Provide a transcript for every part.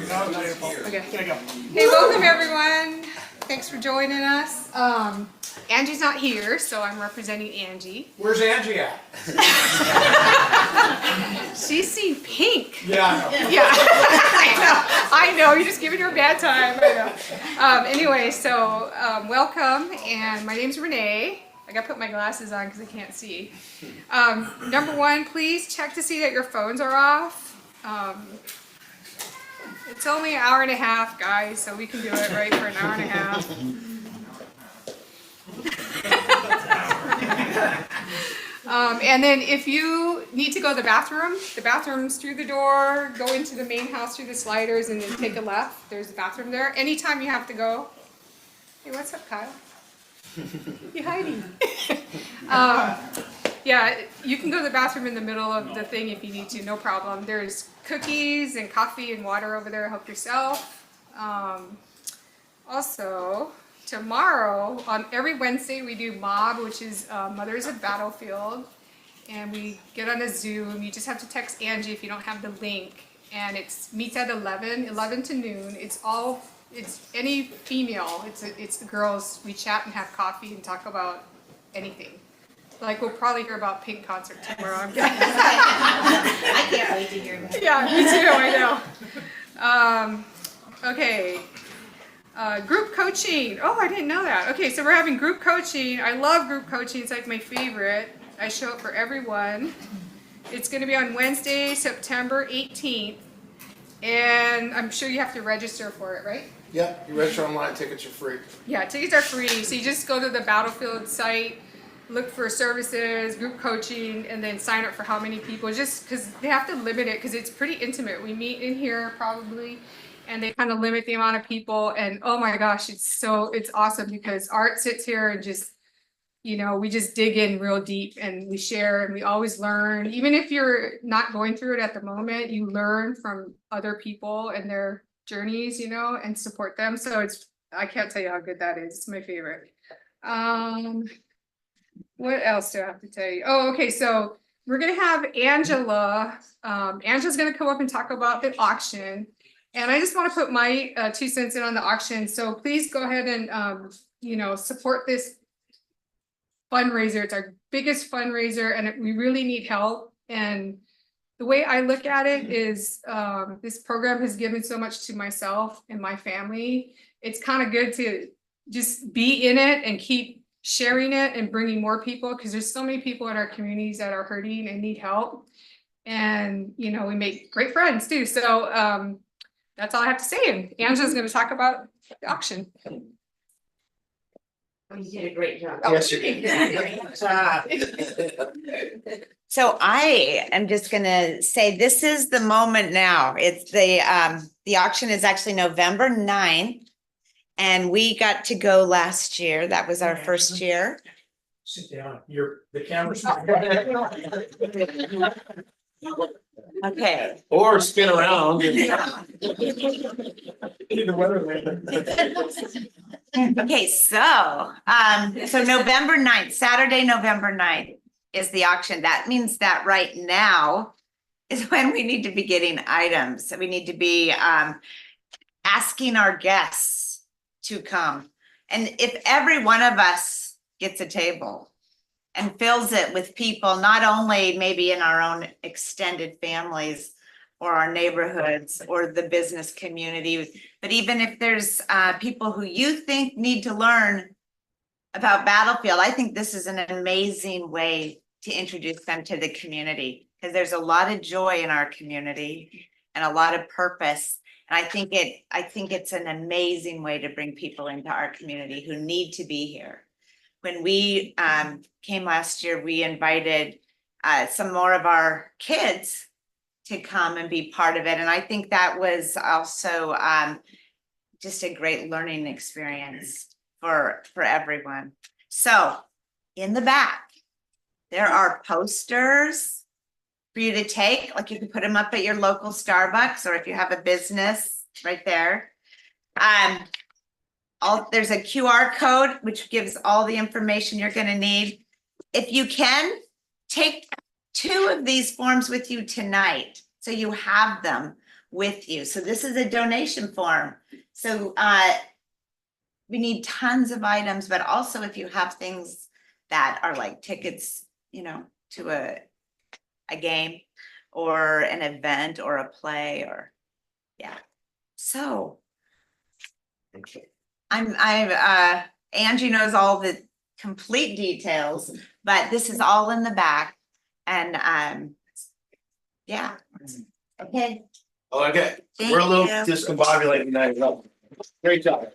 Okay. Hey, welcome everyone. Thanks for joining us. Angie's not here, so I'm representing Angie. Where's Angie at? She's seen pink. Yeah, I know. Yeah, I know. You're just giving her a bad time. I know. Anyway, so welcome, and my name's Renee. I gotta put my glasses on because I can't see. Number one, please check to see that your phones are off. It's only an hour and a half, guys, so we can do it right for an hour and a half. And then if you need to go to the bathroom's through the door, go into the main house through the sliders and then take a left. There's a bathroom there. Anytime you have to go. Hey, what's up, Kyle? You hiding? Yeah, you can go to the bathroom in the middle of the thing if you need to, no problem. There's cookies and coffee and water over there, help yourself. Also, tomorrow, on every Wednesday, we do MOB, which is Mothers of Battlefield. And we get on a Zoom. You just have to text Angie if you don't have the link. And it meets at 11 to noon. It's any female. It's the girls. We chat and have coffee and talk about anything. Like, we'll probably hear about Pink concert tomorrow. I can't wait to hear that. Yeah, me too, I know. Okay. Group coaching. Oh, I didn't know that. Okay, so we're having group coaching. I love group coaching. It's like my favorite. I show up for everyone. It's going to be on Wednesday, September 18th. And I'm sure you have to register for it, right? Yeah, you register online, tickets are free. Yeah, tickets are free. So you just go to the Battlefield site, look for services, group coaching, and then sign up for how many people, just because they have to limit it because it's pretty intimate. We meet in here probably, and they kind of limit the amount of people. And oh my gosh, it's awesome because Art sits here and just, we just dig in real deep and we share and we always learn. Even if you're not going through it at the moment, you learn from other people and their journeys, and support them. So I can't tell you how good that is. It's my favorite. What else do I have to tell you? Oh, okay. So we're going to have Angela. Angela's going to come up and talk about the auction. And I just want to put my 2 cents in on the auction. So please go ahead and, support this fundraiser. It's our biggest fundraiser and we really need help. And the way I look at it is this program has given so much to myself and my family. It's kind of good to just be in it and keep sharing it and bringing more people because there's so many people in our communities that are hurting and need help. And, we make great friends too. So that's all I have to say. And Angela's going to talk about the auction. You did a great job. Yes, you did. So I am just gonna say this is the moment now. It's the auction is actually November 9th. And we got to go last year. That was our first year. Sit down. The camera's. Okay. Or spin around. Okay, so November 9th, Saturday, November 9th is the auction. That means that right now is when we need to be getting items. So we need to be asking our guests to come. And if every one of us gets a table and fills it with people, not only maybe in our own extended families or our neighborhoods or the business community, but even if there's people who you think need to learn about Battlefield, I think this is an amazing way to introduce them to the community because there's a lot of joy in our community and a lot of purpose. And I think it's an amazing way to bring people into our community who need to be here. When we came last year, we invited some more of our kids to come and be part of it. And I think that was also just a great learning experience for everyone. So in the back, there are posters for you to take, like you can put them up at your local Starbucks, or if you have a business right there. There's a QR code, which gives all the information you're going to need. If you can, take 2 of these forms with you tonight, so you have them with you. So this is a donation form. So we need tons of items, but also if you have things that are like tickets, to a game or an event or a play or, yeah. So Angie knows all the complete details, but this is all in the back and, yeah. Okay. Okay, Thank we're a little you. discombobulated tonight. Great job.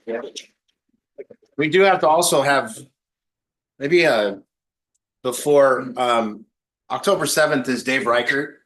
We do have to also have maybe before October 7th is Dave Reichert.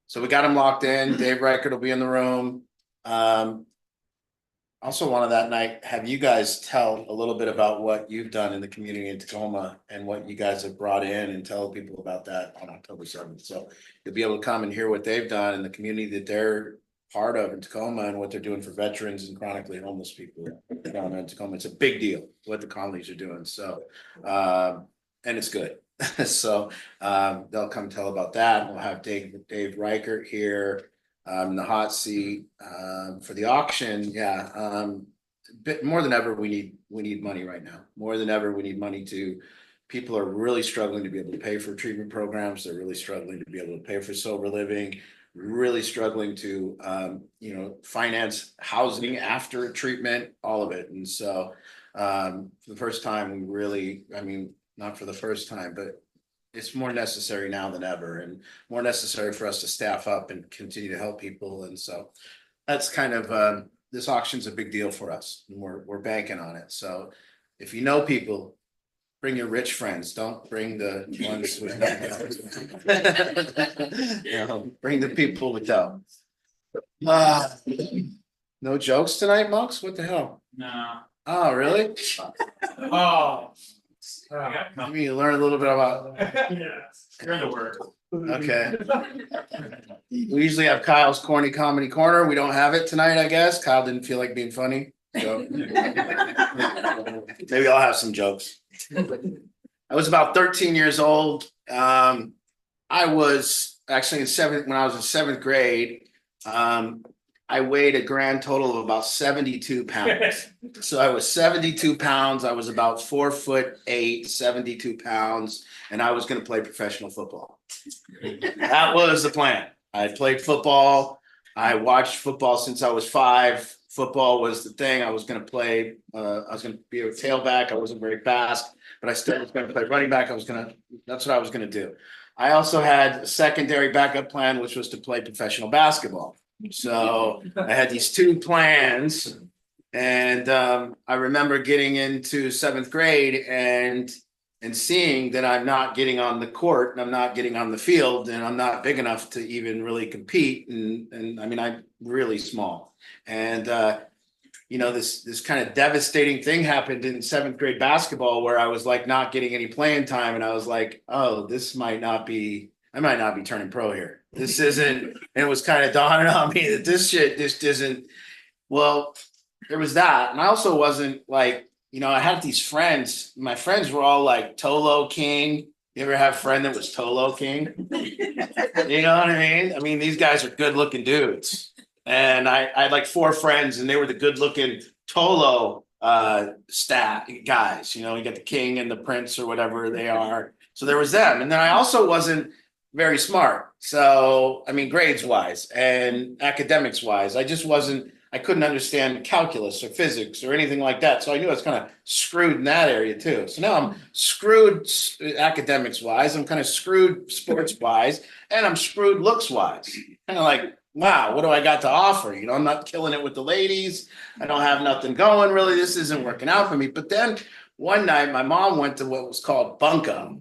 So we got him locked in. Dave Reichert will be in the room. Also wanted that night, have you guys tell a little bit about what you've done in the community in Tacoma and what you guys have brought in and tell people about that on October 7th. So you'll be able to come and hear what they've done in the community that they're part of in Tacoma and what they're doing for veterans and chronically homeless people down in Tacoma. It's a big deal what the colonies are doing. So, and it's good. So they'll come tell about that. We'll have Dave Reichert here. The hot seat for the auction. Yeah. Bit more than ever, we need money right now. More than ever, we need money to, people are really struggling to be able to pay for treatment programs. They're really struggling to be able to pay for sober living, really struggling to, finance housing after treatment, all of it. And so for the first time, we really, not for the first time, but it's more necessary now than ever and more necessary for us to staff up and continue to help people. And so that's kind of, this auction's a big deal for us and we're banking on it. So if you know people, bring your rich friends, don't bring the ones with bring the people without. No jokes tonight, Monks? What the hell? No. Oh, really? Oh. I mean, you learn a little bit about, Yes. You're in the word. okay. We usually have Kyle's corny comedy corner. We don't have it tonight, I guess. Kyle didn't feel like being funny. So maybe I'll have some jokes. I was about 13 years old. I was actually when I was in seventh grade. I weighed a grand total of about 72 pounds. So I was 72 pounds. I was about 4'8", 72 pounds, and I was going to play professional football. That was the plan. I played football. I watched football since I was 5. Football was the thing. I was going to play. I was going to be a tailback. I wasn't very fast, but I still was going to play running back. That's what I was going to do. I also had a secondary backup plan, which was to play professional basketball. So I had these two plans, and I remember getting into 7th grade and seeing that I'm not getting on the court and I'm not getting on the field and I'm not big enough to even really compete. And I'm really small. And this kind of devastating thing happened in 7th grade basketball where I was like not getting any playing time, and I was like, oh, I might not be turning pro here. This isn't, and it was kind of dawning on me that this isn't, well, there was that. And I also wasn't like, I had these friends, my friends were all like Tolo King. You ever have a friend that was Tolo King? You know what I mean? These guys are good looking dudes. And I had like 4 friends and they were the good looking Tolo stat guys. You got the king and the prince or whatever they are. So there was them. And then I also wasn't very smart. So, grades wise and academics wise, I couldn't understand calculus or physics or anything like that. So I knew I was kind of screwed in that area too. So now I'm screwed academics wise, I'm kind of screwed sports wise, and I'm screwed looks wise. Kind of like, wow, what do I got to offer? I'm not killing it with the ladies. I don't have nothing going really. This isn't working out for me. But then one night my mom went to what was called Bunko.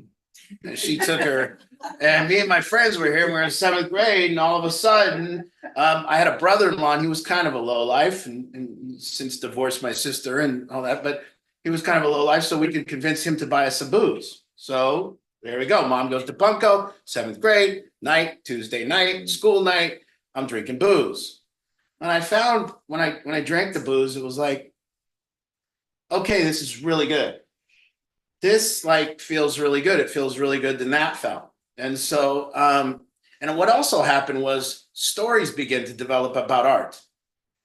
And she took her, and me and my friends were here. We were in 7th grade, and all of a sudden, I had a brother-in-law, and he was kind of a lowlife, and since divorced my sister and all that, but he was kind of a lowlife, so we could convince him to buy us some booze. So there we go. Mom goes to Bunko, 7th grade, Tuesday night, school night. I'm drinking booze. And I found when I drank the booze, it was like, okay, this is really good. This feels really good. It feels really good than that felt. And so, and And what also happened was stories began to develop about art.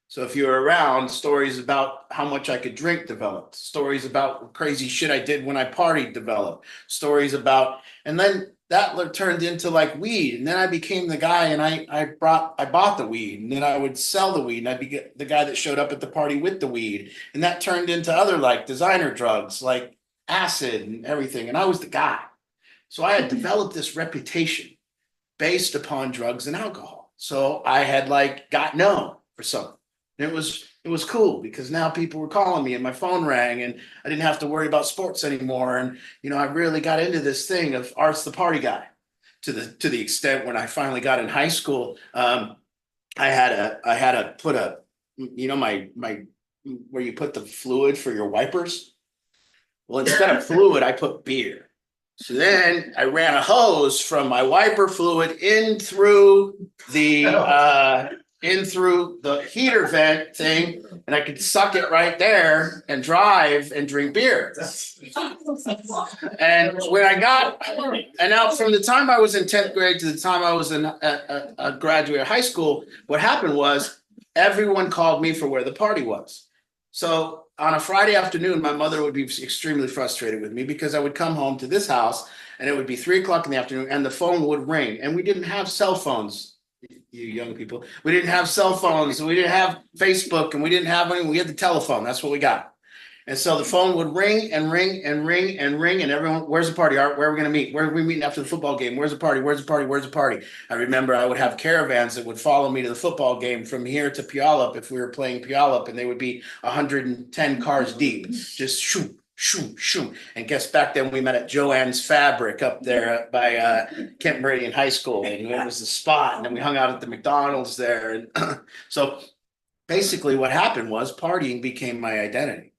So if you were around, stories about how much I could drink developed, stories about crazy shit I did when I partied developed, stories about, and then that turned into like weed. And then I became the guy and I bought the weed, and then I would sell the weed, and I'd be the guy that showed up at the party with the weed. And that turned into other like designer drugs, like acid and everything. And I was the guy. So I had developed this reputation based upon drugs and alcohol. So I had like got known for something. And it was cool because now people were calling me and my phone rang and I didn't have to worry about sports anymore. And I really got into this thing of Art's the party guy to the extent when I finally got in high school. I had to put a my where you put the fluid for your wipers. Well, instead of fluid, I put beer. So then I ran a hose from my wiper fluid in through the heater vent thing, and I could suck it right there and drive and drink beer. And now from the time I was in 10th grade to the time I was in a graduate of high school, what happened was everyone called me for where the party was. So on a Friday afternoon, my mother would be extremely frustrated with me because I would come home to this house and it would be 3 o'clock in the afternoon and the phone would ring, and we didn't have cell phones. You young people, we didn't have cell phones, and we didn't have Facebook, and we didn't have any. We had the telephone. That's what we got. And so the phone would ring and ring and ring and ring, and everyone, where's the party, Art? Where are we going to meet? Where are we meeting after the football game? Where's the party? Where's the party? Where's the party? I remember I would have caravans that would follow me to the football game from here to Puyallup if we were playing Puyallup, and they would be 110 cars deep, just shoot. Shoo, shoo. And guess back then we met at Joanne's Fabric up there by Kent Meridian High School. And it was the spot. And then we hung out at the McDonald's there. And so basically what happened was partying became my identity.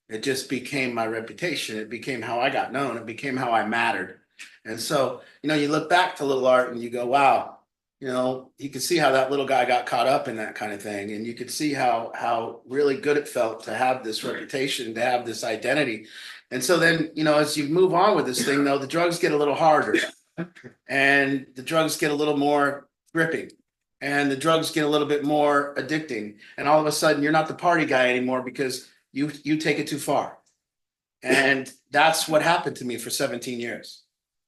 It just became my reputation. It became how I got known. It became how I mattered. And so, you look back to Little Art and you go, wow, you could see how that little guy got caught up in that kind of thing. And you could see how really good it felt to have this reputation, to have this identity. And so then, as you move on with this thing, though, the drugs get a little harder and the drugs get a little more gripping and the drugs get a little bit more addicting. And all of a sudden you're not the party guy anymore because you take it too far. And that's what happened to me for 17 years.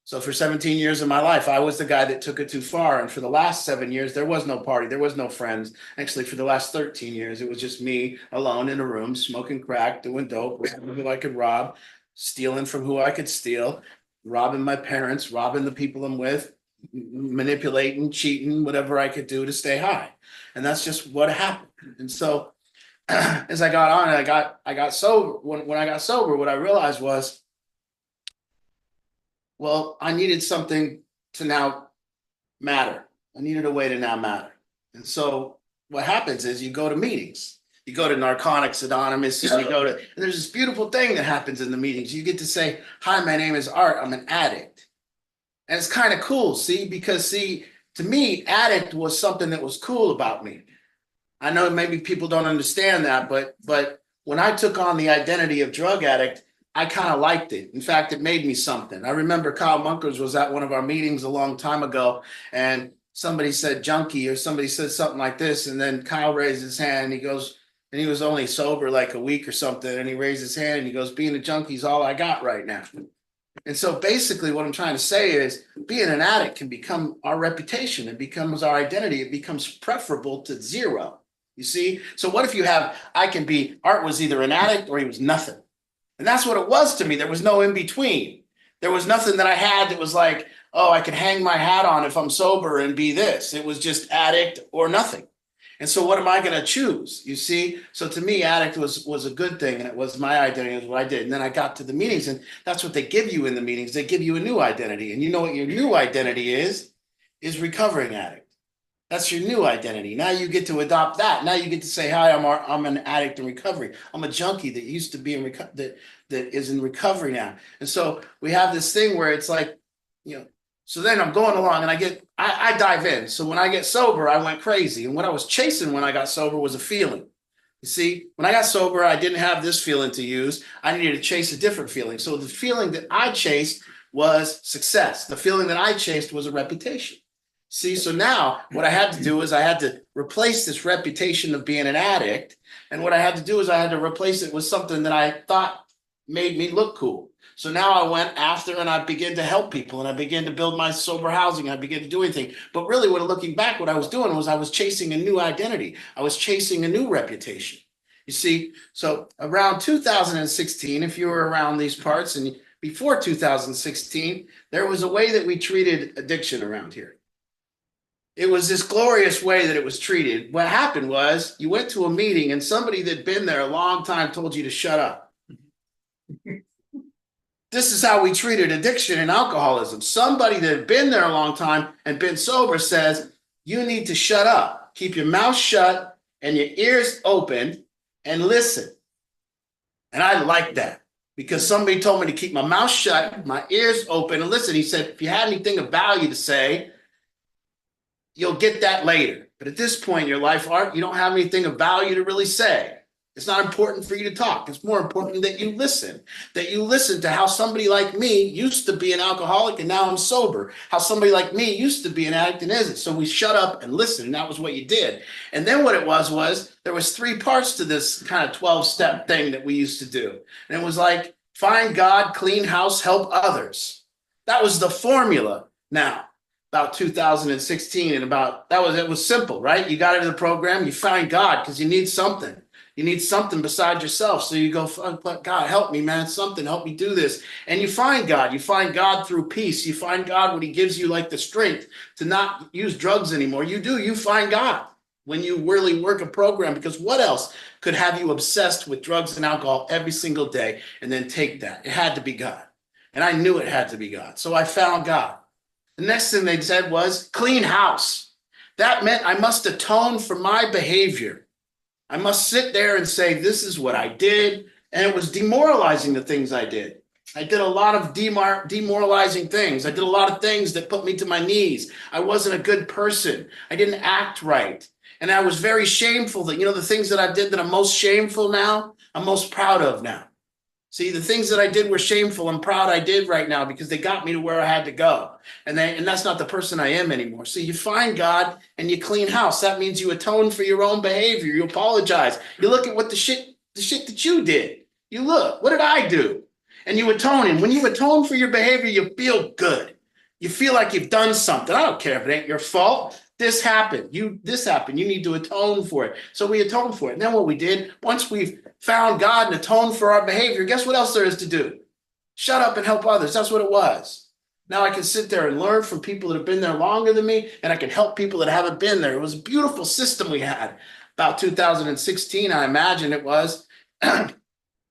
So for 17 years of my life, I was the guy that took it too far. And for the last 7 years, there was no party. There was no friends. Actually, for the last 13 years, it was just me alone in a room, smoking crack, doing dope, robbing who I could rob, stealing from who I could steal, robbing my parents, robbing the people I'm with, manipulating, cheating, whatever I could do to stay high. And that's just what happened. And so as I got on, I got sober. When I got sober, what I realized was, well, I needed something to now matter. I needed a way to now matter. And so what happens is you go to meetings, you go to Narcotics Anonymous, and and there's this beautiful thing that happens in the meetings. You get to say, hi, my name is Art. I'm an addict. And it's kind of cool, because to me, addict was something that was cool about me. I know maybe people don't understand that, but when I took on the identity of drug addict, I kind of liked it. In fact, it made me something. I remember Kyle Munkers was at one of our meetings a long time ago, and somebody said junkie or somebody said something like this. And then Kyle raised his hand and he goes, and he was only sober like a week or something. And he raised his hand and he goes, being a junkie is all I got right now. And so basically what I'm trying to say is being an addict can become our reputation. It becomes our identity. It becomes preferable to zero. You see? So what if you have, Art was either an addict or he was nothing. And that's what it was to me. There was no in between. There was nothing that I had that was like, oh, I could hang my hat on if I'm sober and be this. It was just addict or nothing. And so what am I going to choose? You see? So to me, addict was a good thing, and it was my identity, it was what I did. And then I got to the meetings, and that's what they give you in the meetings. They give you a new identity. And you know what your new identity is recovering addict. That's your new identity. Now you get to adopt that. Now you get to say, hi, I'm an addict in recovery. I'm a junkie that used to be that is in recovery now. And so we have this thing where it's like, so then I'm going along and I dive in. So when I get sober, I went crazy. And what I was chasing when I got sober was a feeling. You see, when I got sober, I didn't have this feeling to use. I needed to chase a different feeling. So the feeling that I chased was success. The feeling that I chased was a reputation. See, so now what I had to do is I had to replace this reputation of being an addict. And what I had to do is I had to replace it with something that I thought made me look cool. So now I went after and I began to help people and I began to build my sober housing. I began to do anything. But really, when looking back, what I was doing was I was chasing a new identity. I was chasing a new reputation. You see, so around 2016, if you were around these parts and before 2016, there was a way that we treated addiction around here. It was this glorious way that it was treated. What happened was you went to a meeting and somebody that'd been there a long time told you to shut up. This is how we treated addiction and alcoholism. Somebody that had been there a long time and been sober says, you need to shut up. Keep your mouth shut and your ears open and listen. And I like that because somebody told me to keep my mouth shut, my ears open and listen. He said, if you had anything of value to say, you'll get that later. But at this point in your life, Art, you don't have anything of value to really say. It's not important for you to talk. It's more important that you listen to how somebody like me used to be an alcoholic and now I'm sober, how somebody like me used to be an addict and isn't. So we shut up and listened, and that was what you did. And then what it was there was 3 parts to this kind of 12-step thing that we used to do. And it was like, find God, clean house, help others. That was the formula. Now, about 2016 and it was simple, right? You got into the program, you find God because you need something. You need something besides yourself. So you go, God, help me, man, something, help me do this. And you find God. You find God through peace. You find God when he gives you like the strength to not use drugs anymore. You find God when you really work a program, because what else could have you obsessed with drugs and alcohol every single day and then take that? It had to be God. And I knew it had to be God. So I found God. The next thing they said was clean house. That meant I must atone for my behavior. I must sit there and say, this is what I did. And it was demoralizing, the things I did. I did a lot of demoralizing things. I did a lot of things that put me to my knees. I wasn't a good person. I didn't act right. And I was very shameful that, the things that I did that I'm most shameful now, I'm most proud of now. See, the things that I did were shameful. I'm proud I did right now because they got me to where I had to go. And that's not the person I am anymore. So you find God and you clean house. That means you atone for your own behavior. You apologize. You look at what the shit that you did. You look, what did I do? And you atone. And when you atone for your behavior, you feel good. You feel like you've done something. I don't care if it ain't your fault. This happened. This happened. You need to atone for it. So we atone for it. And then what we did, once we've found God and atoned for our behavior, guess what else there is to do? Shut up and help others. That's what it was. Now I can sit there and learn from people that have been there longer than me, and I can help people that haven't been there. It was a beautiful system we had. About 2016, I imagine it was.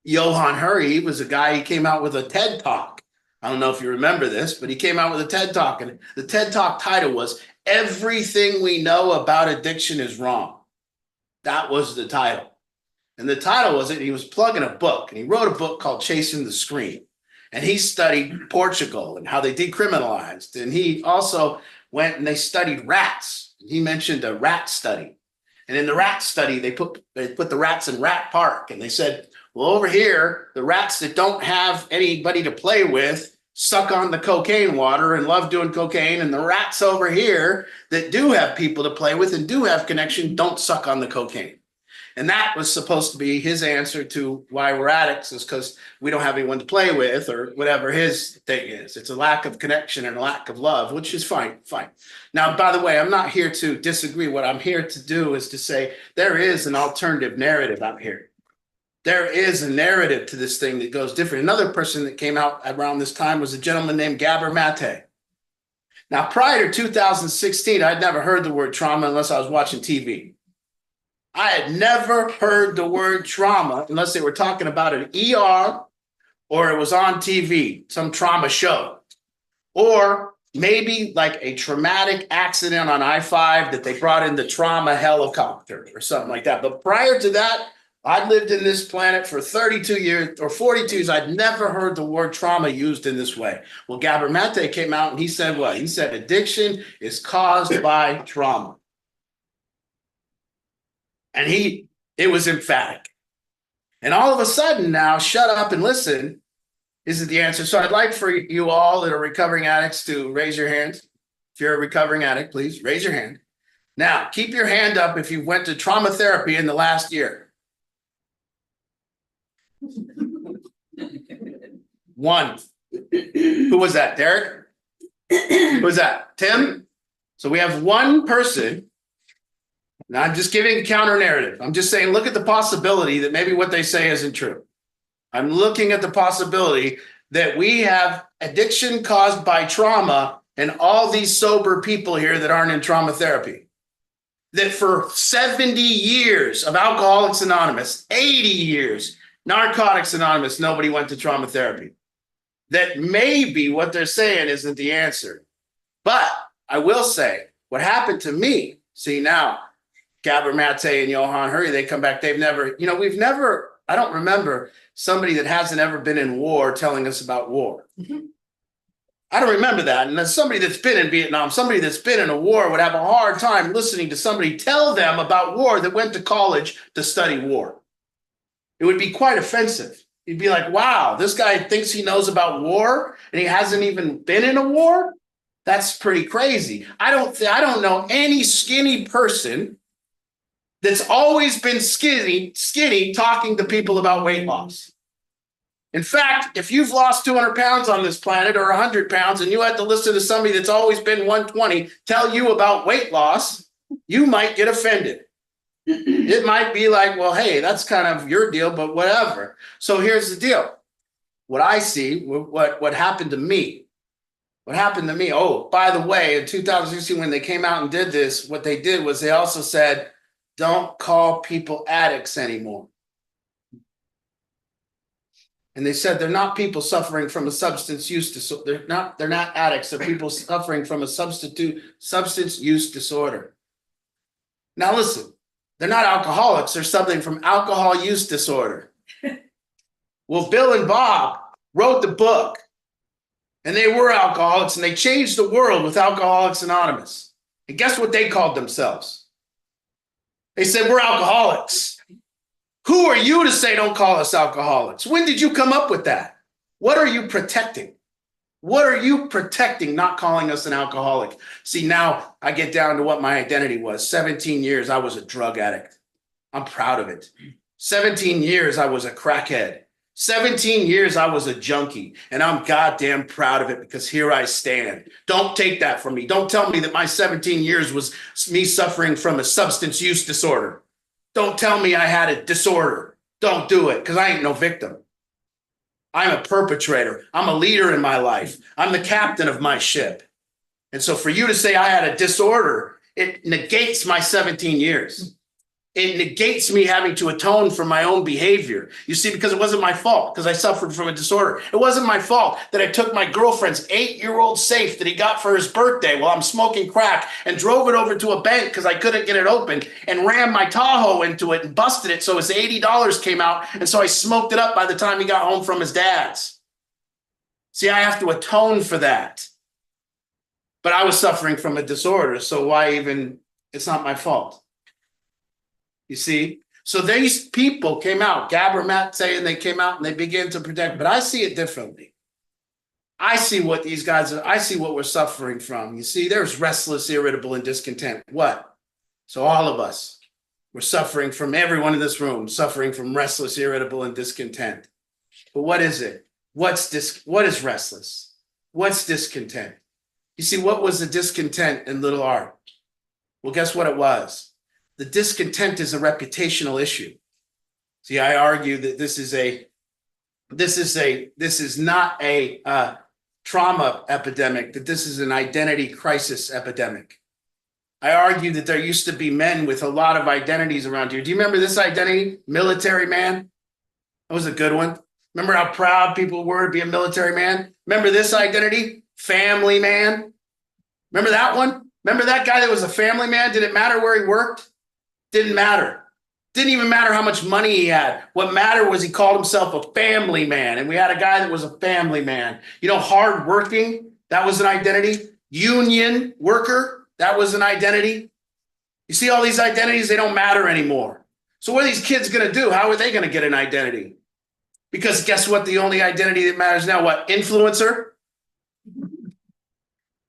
Johann Hari was a guy, he came out with a TED Talk. I don't know if you remember this, but he came out with a TED Talk, and the TED Talk title was Everything We Know About Addiction is Wrong. That was the title. And the title was he was plugging a book, and he wrote a book called Chasing the Screen. And he studied Portugal and how they decriminalized. And he also went and they studied rats. He mentioned a rat study. And in the rat study, they put the rats in Rat Park. And they said, well, over here, the rats that don't have anybody to play with suck on the cocaine water and love doing cocaine. And the rats over here that do have people to play with and do have connection don't suck on the cocaine. And that was supposed to be his answer to why we're addicts, is because we don't have anyone to play with or whatever his thing is. It's a lack of connection and a lack of love, which is fine. Now, by the way, I'm not here to disagree. What I'm here to do is to say there is an alternative narrative out here. There is a narrative to this thing that goes different. Another person that came out around this time was a gentleman named Gabor Mate. Now, prior to 2016, I'd never heard the word trauma unless I was watching TV. I had never heard the word trauma unless they were talking about an ER or it was on TV, some trauma show, or maybe like a traumatic accident on I-5 that they brought in the trauma helicopter or something like that. But prior to that, I'd lived in this planet for 32 years or 42 years. I'd never heard the word trauma used in this way. Well, Gabor Mate came out and he said what? He said addiction is caused by trauma. And it was emphatic. And all of a sudden now, shut up and listen isn't the answer. So I'd like for you all that are recovering addicts to raise your hands. If you're a recovering addict, please raise your hand. Now, keep your hand up if you went to trauma therapy in the last year. One. Who was that? Derek? Who was that? Tim? So we have one person. Now I'm just giving a counter narrative. I'm just saying, look at the possibility that maybe what they say isn't true. I'm looking at the possibility that we have addiction caused by trauma and all these sober people here that aren't in trauma therapy. That for 70 years of Alcoholics Anonymous, 80 years, Narcotics Anonymous, nobody went to trauma therapy. That maybe what they're saying isn't the answer. But I will say, what happened to me, see now, Gabor Mate and Johan Hurry, they come back, they've never, I don't remember somebody that hasn't ever been in war telling us about war. I don't remember that. And as somebody that's been in Vietnam, somebody that's been in a war would have a hard time listening to somebody tell them about war that went to college to study war. It would be quite offensive. You'd be like, wow, this guy thinks he knows about war and he hasn't even been in a war? That's pretty crazy. I don't know any skinny person that's always been skinny talking to people about weight loss. In fact, if you've lost 200 pounds on this planet or 100 pounds and you had to listen to somebody that's always been 120 tell you about weight loss, you might get offended. It might be like, well, hey, that's kind of your deal, but whatever. So here's the deal. What I see, what happened to me, oh, by the way, in 2016, when they came out and did this, what they did was they also said, don't call people addicts anymore. And they said they're not people suffering from a substance use disorder. They're not addicts. They're people suffering from a substance use disorder. Now listen, they're not alcoholics. They're suffering from alcohol use disorder. Well, Bill and Bob wrote the book, and they were alcoholics, and they changed the world with Alcoholics Anonymous. And guess what they called themselves? They said, we're alcoholics. Who are you to say don't call us alcoholics? When did you come up with that? What are you protecting? What are you protecting not calling us an alcoholic? See, now I get down to what my identity was. 17 years, I was a drug addict. I'm proud of it. 17 years, I was a crackhead. 17 years, I was a junkie, and I'm goddamn proud of it because here I stand. Don't take that from me. Don't tell me that my 17 years was me suffering from a substance use disorder. Don't tell me I had a disorder. Don't do it because I ain't no victim. I'm a perpetrator. I'm a leader in my life. I'm the captain of my ship. And so for you to say I had a disorder, it negates my 17 years. It negates me having to atone for my own behavior. You see, because it wasn't my fault, because I suffered from a disorder. It wasn't my fault that I took my girlfriend's 8-year-old safe that he got for his birthday while I'm smoking crack and drove it over to a bank because I couldn't get it open and rammed my Tahoe into it and busted it so his $80 came out. And so I smoked it up by the time he got home from his dad's. See, I have to atone for that. But I was suffering from a disorder, so why even, it's not my fault. You see, so these people came out, Gabor Mate saying they came out and they began to protect, but I see it differently. I see what these guys are, I see what we're suffering from. You see, there's restless, irritable, and discontent. What? So all of us, we're suffering from, everyone in this room, suffering from restless, irritable, and discontent. But what is it? What is restless? What's discontent? You see, what was the discontent in Little Art? Well, guess what it was? The discontent is a reputational issue. See, I argue that this is not a trauma epidemic, that this is an identity crisis epidemic. I argue that there used to be men with a lot of identities around here. Do you remember this identity? Military man? That was a good one. Remember how proud people were to be a military man? Remember this identity? Family man? Remember that one? Remember that guy that was a family man? Did it matter where he worked? Didn't matter. Didn't even matter how much money he had. What mattered was he called himself a family man. And we had a guy that was a family man. You know, hardworking, that was an identity. Union worker, that was an identity. You see all these identities, they don't matter anymore. So what are these kids going to do? How are they going to get an identity? Because guess what? The only identity that matters now, what? Influencer?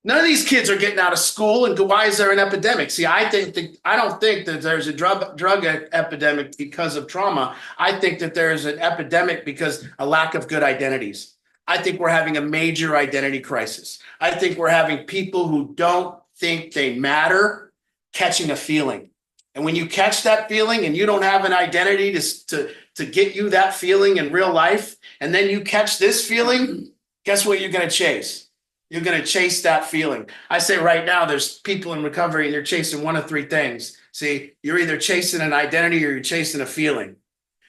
None of these kids are getting out of school, and why is there an epidemic? See, I don't think that there's a drug epidemic because of trauma. I think that there's an epidemic because a lack of good identities. I think we're having a major identity crisis. I think we're having people who don't think they matter catching a feeling. And when you catch that feeling and you don't have an identity to get you that feeling in real life, and then you catch this feeling, guess what you're going to chase? You're going to chase that feeling. I say right now, there's people in recovery and they're chasing one of three things. See, you're either chasing an identity or you're chasing a feeling.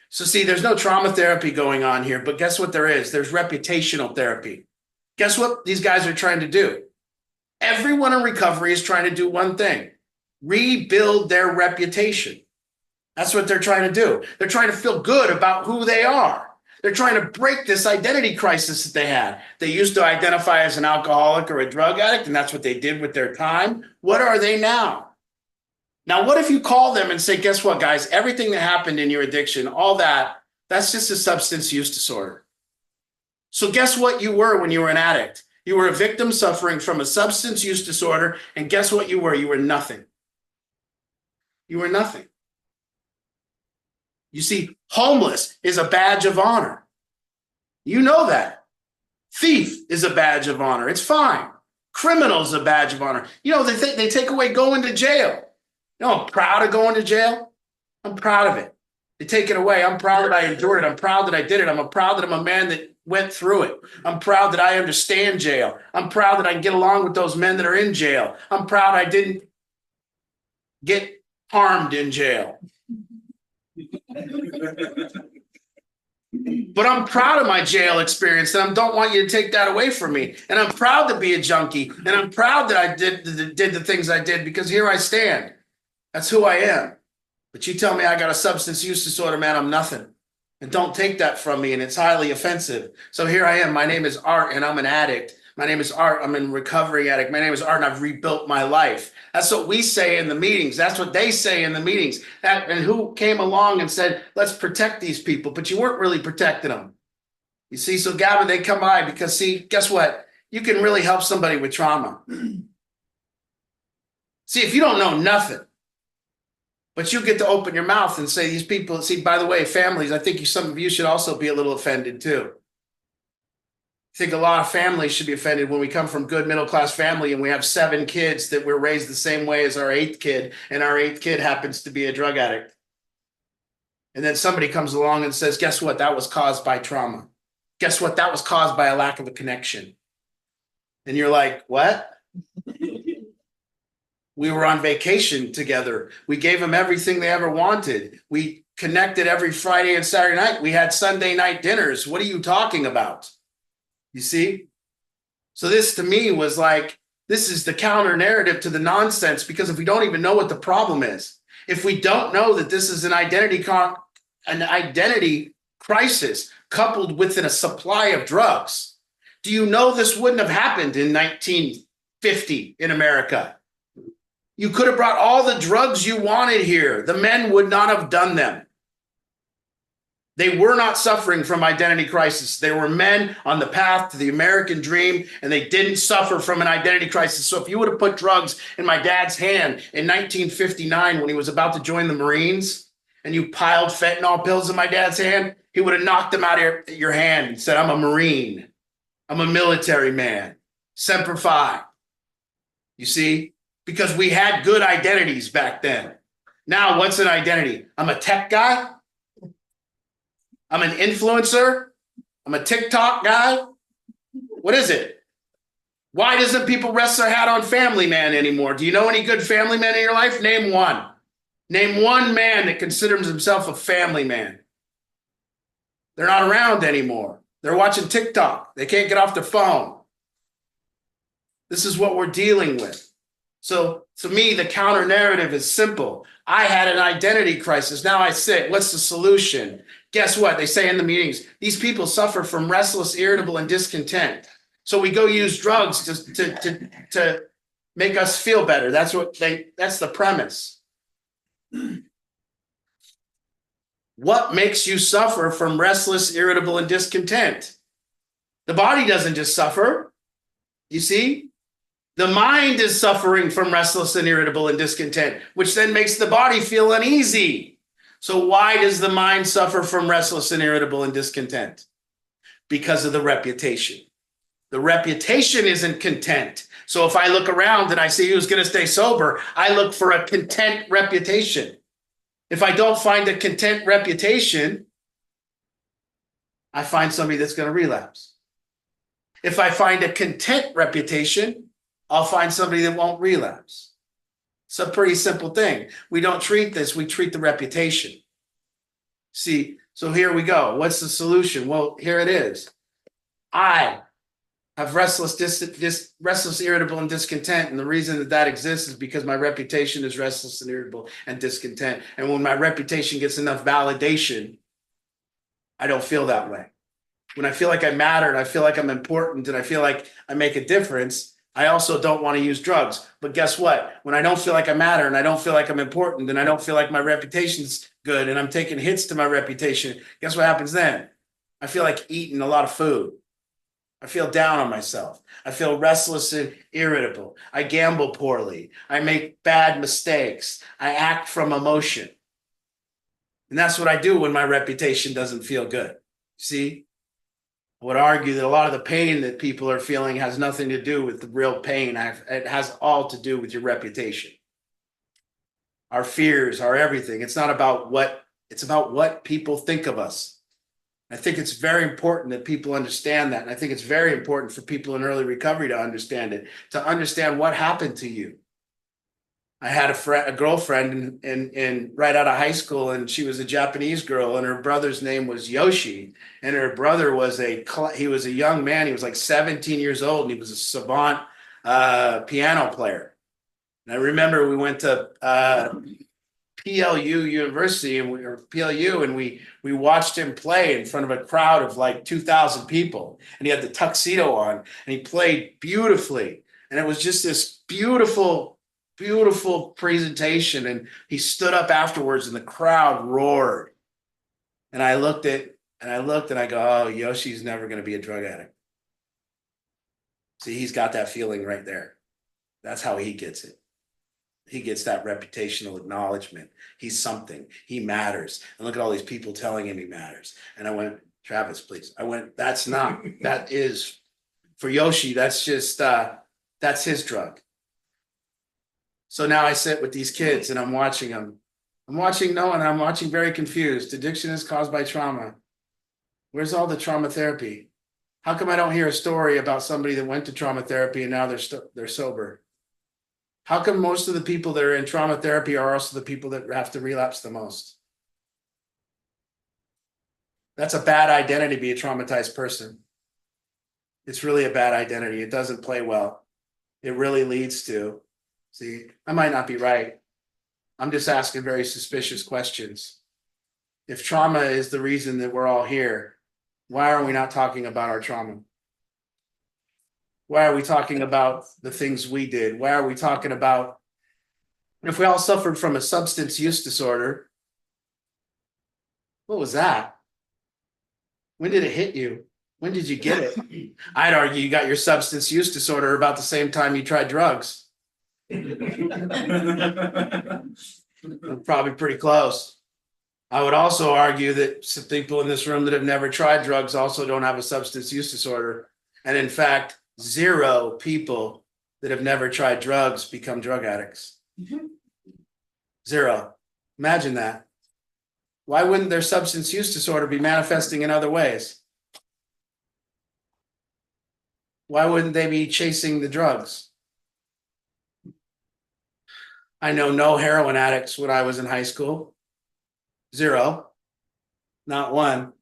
So see, there's no trauma therapy going on here, but guess what there is? There's reputational therapy. Guess what these guys are trying to do? Everyone in recovery is trying to do one thing: rebuild their reputation. That's what they're trying to do. They're trying to feel good about who they are. They're trying to break this identity crisis that they had. They used to identify as an alcoholic or a drug addict, and that's what they did with their time. What are they now? Now, what if you call them and say, guess what, guys? Everything that happened in your addiction, all that's just a substance use disorder. So guess what you were when you were an addict? You were a victim suffering from a substance use disorder, and guess what you were? You were nothing. You were nothing. You see, homeless is a badge of honor. You know that. Thief is a badge of honor. It's fine. Criminal is a badge of honor. You know, they take away going to jail. You know, I'm proud of going to jail. I'm proud of it. They take it away. I'm proud that I endured it. I'm proud that I did it. I'm proud that I'm a man that went through it. I'm proud that I understand jail. I'm proud that I can get along with those men that are in jail. I'm proud I didn't get harmed in jail. But I'm proud of my jail experience, and I don't want you to take that away from me. And I'm proud to be a junkie, and I'm proud that I did the things I did, because here I stand. That's who I am. But you tell me I got a substance use disorder, man, I'm nothing. And don't take that from me, and it's highly offensive. So here I am. My name is Art, and I'm an addict. My name is Art. I'm a recovery addict. My name is Art, and I've rebuilt my life. That's what we say in the meetings. That's what they say in the meetings. And who came along and said, let's protect these people, but you weren't really protecting them. You see, so Gavin, they come by because, see, guess what? You can really help somebody with trauma. See, if you don't know nothing, but you get to open your mouth and say these people, see, by the way, families, I think some of you should also be a little offended too. I think a lot of families should be offended when we come from good middle-class family and we have 7 kids that were raised the same way as our 8th kid, and our 8th kid happens to be a drug addict. And then somebody comes along and says, guess what? That was caused by trauma. Guess what? That was caused by a lack of a connection. And you're like, what? We were on vacation together. We gave them everything they ever wanted. We connected every Friday and Saturday night. We had Sunday night dinners. What are you talking about? You see? So this to me was like, this is the counter narrative to the nonsense, because if we don't even know what the problem is, if we don't know that this is an identity crisis coupled with a supply of drugs, do you know this wouldn't have happened in 1950 in America? You could have brought all the drugs you wanted here. The men would not have done them. They were not suffering from identity crisis. They were men on the path to the American dream, and they didn't suffer from an identity crisis. So if you would have put drugs in my dad's hand in 1959 when he was about to join the Marines, and you piled fentanyl pills in my dad's hand, he would have knocked them out of your hand and said, I'm a Marine. I'm a military man. Semper Fi. You see? Because we had good identities back then. Now, what's an identity? I'm a tech guy. I'm an influencer. I'm a TikTok guy. What is it? Why doesn't people rest their hat on family man anymore? Do you know any good family men in your life? Name one. Name one man that considers himself a family man. They're not around anymore. They're watching TikTok. They can't get off their phone. This is what we're dealing with. So to me, the counter narrative is simple. I had an identity crisis. Now I sit. What's the solution? Guess what? They say in the meetings, these people suffer from restless, irritable, and discontent. So we go use drugs to make us feel better. That's the premise. What makes you suffer from restless, irritable, and discontent? The body doesn't just suffer. You see? The mind is suffering from restless and irritable and discontent, which then makes the body feel uneasy. So why does the mind suffer from restless and irritable and discontent? Because of the reputation. The reputation isn't content. So if I look around and I see who's going to stay sober, I look for a content reputation. If I don't find a content reputation, I find somebody that's going to relapse. If I find a content reputation, I'll find somebody that won't relapse. It's a pretty simple thing. We don't treat this, we treat the reputation. See, so here we go. What's the solution? Well, here it is. I have restless, irritable, and discontent. And the reason that that exists is because my reputation is restless and irritable and discontent. And when my reputation gets enough validation, I don't feel that way. When I feel like I matter and I feel like I'm important and I feel like I make a difference, I also don't want to use drugs. But guess what? When I don't feel like I matter and I don't feel like I'm important and I don't feel like my reputation's good and I'm taking hits to my reputation, guess what happens then? I feel like eating a lot of food. I feel down on myself. I feel restless and irritable. I gamble poorly. I make bad mistakes. I act from emotion. And that's what I do when my reputation doesn't feel good. See? I would argue that a lot of the pain that people are feeling has nothing to do with the real pain. It has all to do with your reputation. Our fears, our everything. It's about what people think of us. I think it's very important that people understand that. And I think it's very important for people in early recovery to understand it, to understand what happened to you. I had a girlfriend in right out of high school, and she was a Japanese girl, and her brother's name was Yoshi, and her brother was he was a young man. He was like 17 years old, and he was a savant piano player. And I remember we went to PLU University, and we watched him play in front of a crowd of like 2,000 people, and he had the tuxedo on, and he played beautifully, and it was just this beautiful presentation. And he stood up afterwards and the crowd roared. And I looked and I go, oh, Yoshi's never going to be a drug addict. See, he's got that feeling right there. That's how he gets it. He gets that reputational acknowledgement. He's something. He matters. And look at all these people telling him he matters. And I went, Travis, please. That is, for Yoshi, that's just, that's his drug. So now I sit with these kids and I'm watching them. I'm watching very confused. Addiction is caused by trauma. Where's all the trauma therapy? How come I don't hear a story about somebody that went to trauma therapy and now they're sober? How come most of the people that are in trauma therapy are also the people that have to relapse the most? That's a bad identity to be a traumatized person. It's really a bad identity. It doesn't play well. It really leads to, see, I might not be right. I'm just asking very suspicious questions. If trauma is the reason that we're all here, why are we not talking about our trauma? Why are we talking about the things we did? Why are we talking about, if we all suffered from a substance use disorder, what was that? When did it hit you? When did you get it? I'd argue you got your substance use disorder about the same time you tried drugs. Probably pretty close. I would also argue that some people in this room that have never tried drugs also don't have a substance use disorder. And in fact, 0 people that have never tried drugs become drug addicts. 0. Imagine that. Why wouldn't their substance use disorder be manifesting in other ways? Why wouldn't they be chasing the drugs? I know no heroin addicts when I was in high school. 0. Not one.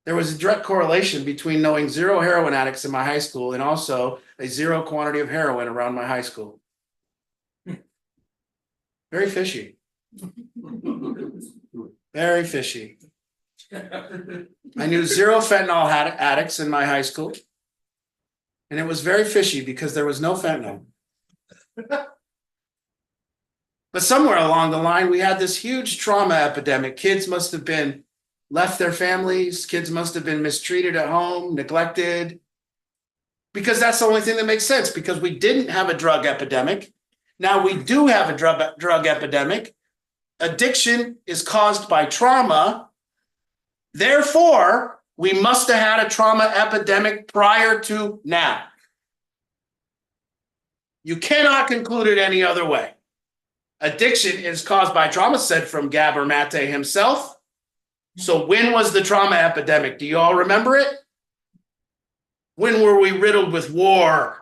There was a direct correlation between knowing 0 heroin addicts in my high school and also a 0 quantity of heroin around my high school. Very fishy. Very fishy. I knew 0 fentanyl addicts in my high school. And it was very fishy because there was no fentanyl. But somewhere along the line, we had this huge trauma epidemic. Kids must have been left their families. Kids must have been mistreated at home, neglected. Because that's the only thing that makes sense, because we didn't have a drug epidemic. Now we do have a drug epidemic. Addiction is caused by trauma. Therefore, we must have had a trauma epidemic prior to now. You cannot conclude it any other way. Addiction is caused by trauma, said from Gabor Mate himself. So when was the trauma epidemic? Do you all remember it? When were we riddled with war?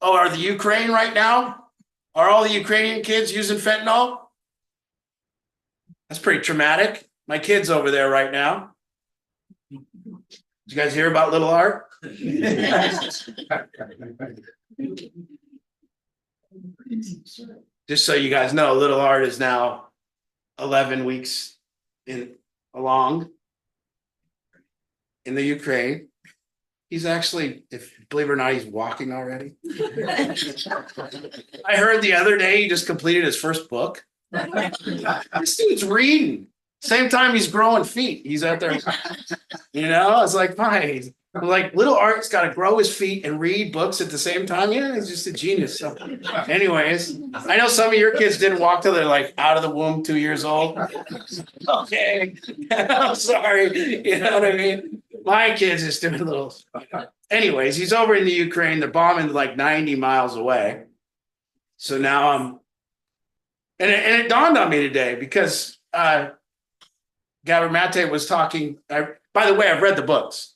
Are the Ukraine right now? Are all the Ukrainian kids using fentanyl? That's pretty traumatic. My kid's over there right now. Did you guys hear about Little Art? Just so you guys know, Little Art is now 11 weeks along in the Ukraine. He's actually, believe it or not, he's walking already. I heard the other day he just completed his first book. This dude's reading. Same time he's growing feet. He's out there, it's like, fine. I'm like, Little Art's got to grow his feet and read books at the same time. Yeah, he's just a genius. So, anyways, I know some of your kids didn't walk till they're like out of the womb, 2 years old. Okay, I'm sorry. You know what I mean? My kids just doing a little. Anyways, he's over in the Ukraine. They're bombing like 90 miles away. So now I'm, and it dawned on me today because Gabor Mate was talking. By the way, I've read the books.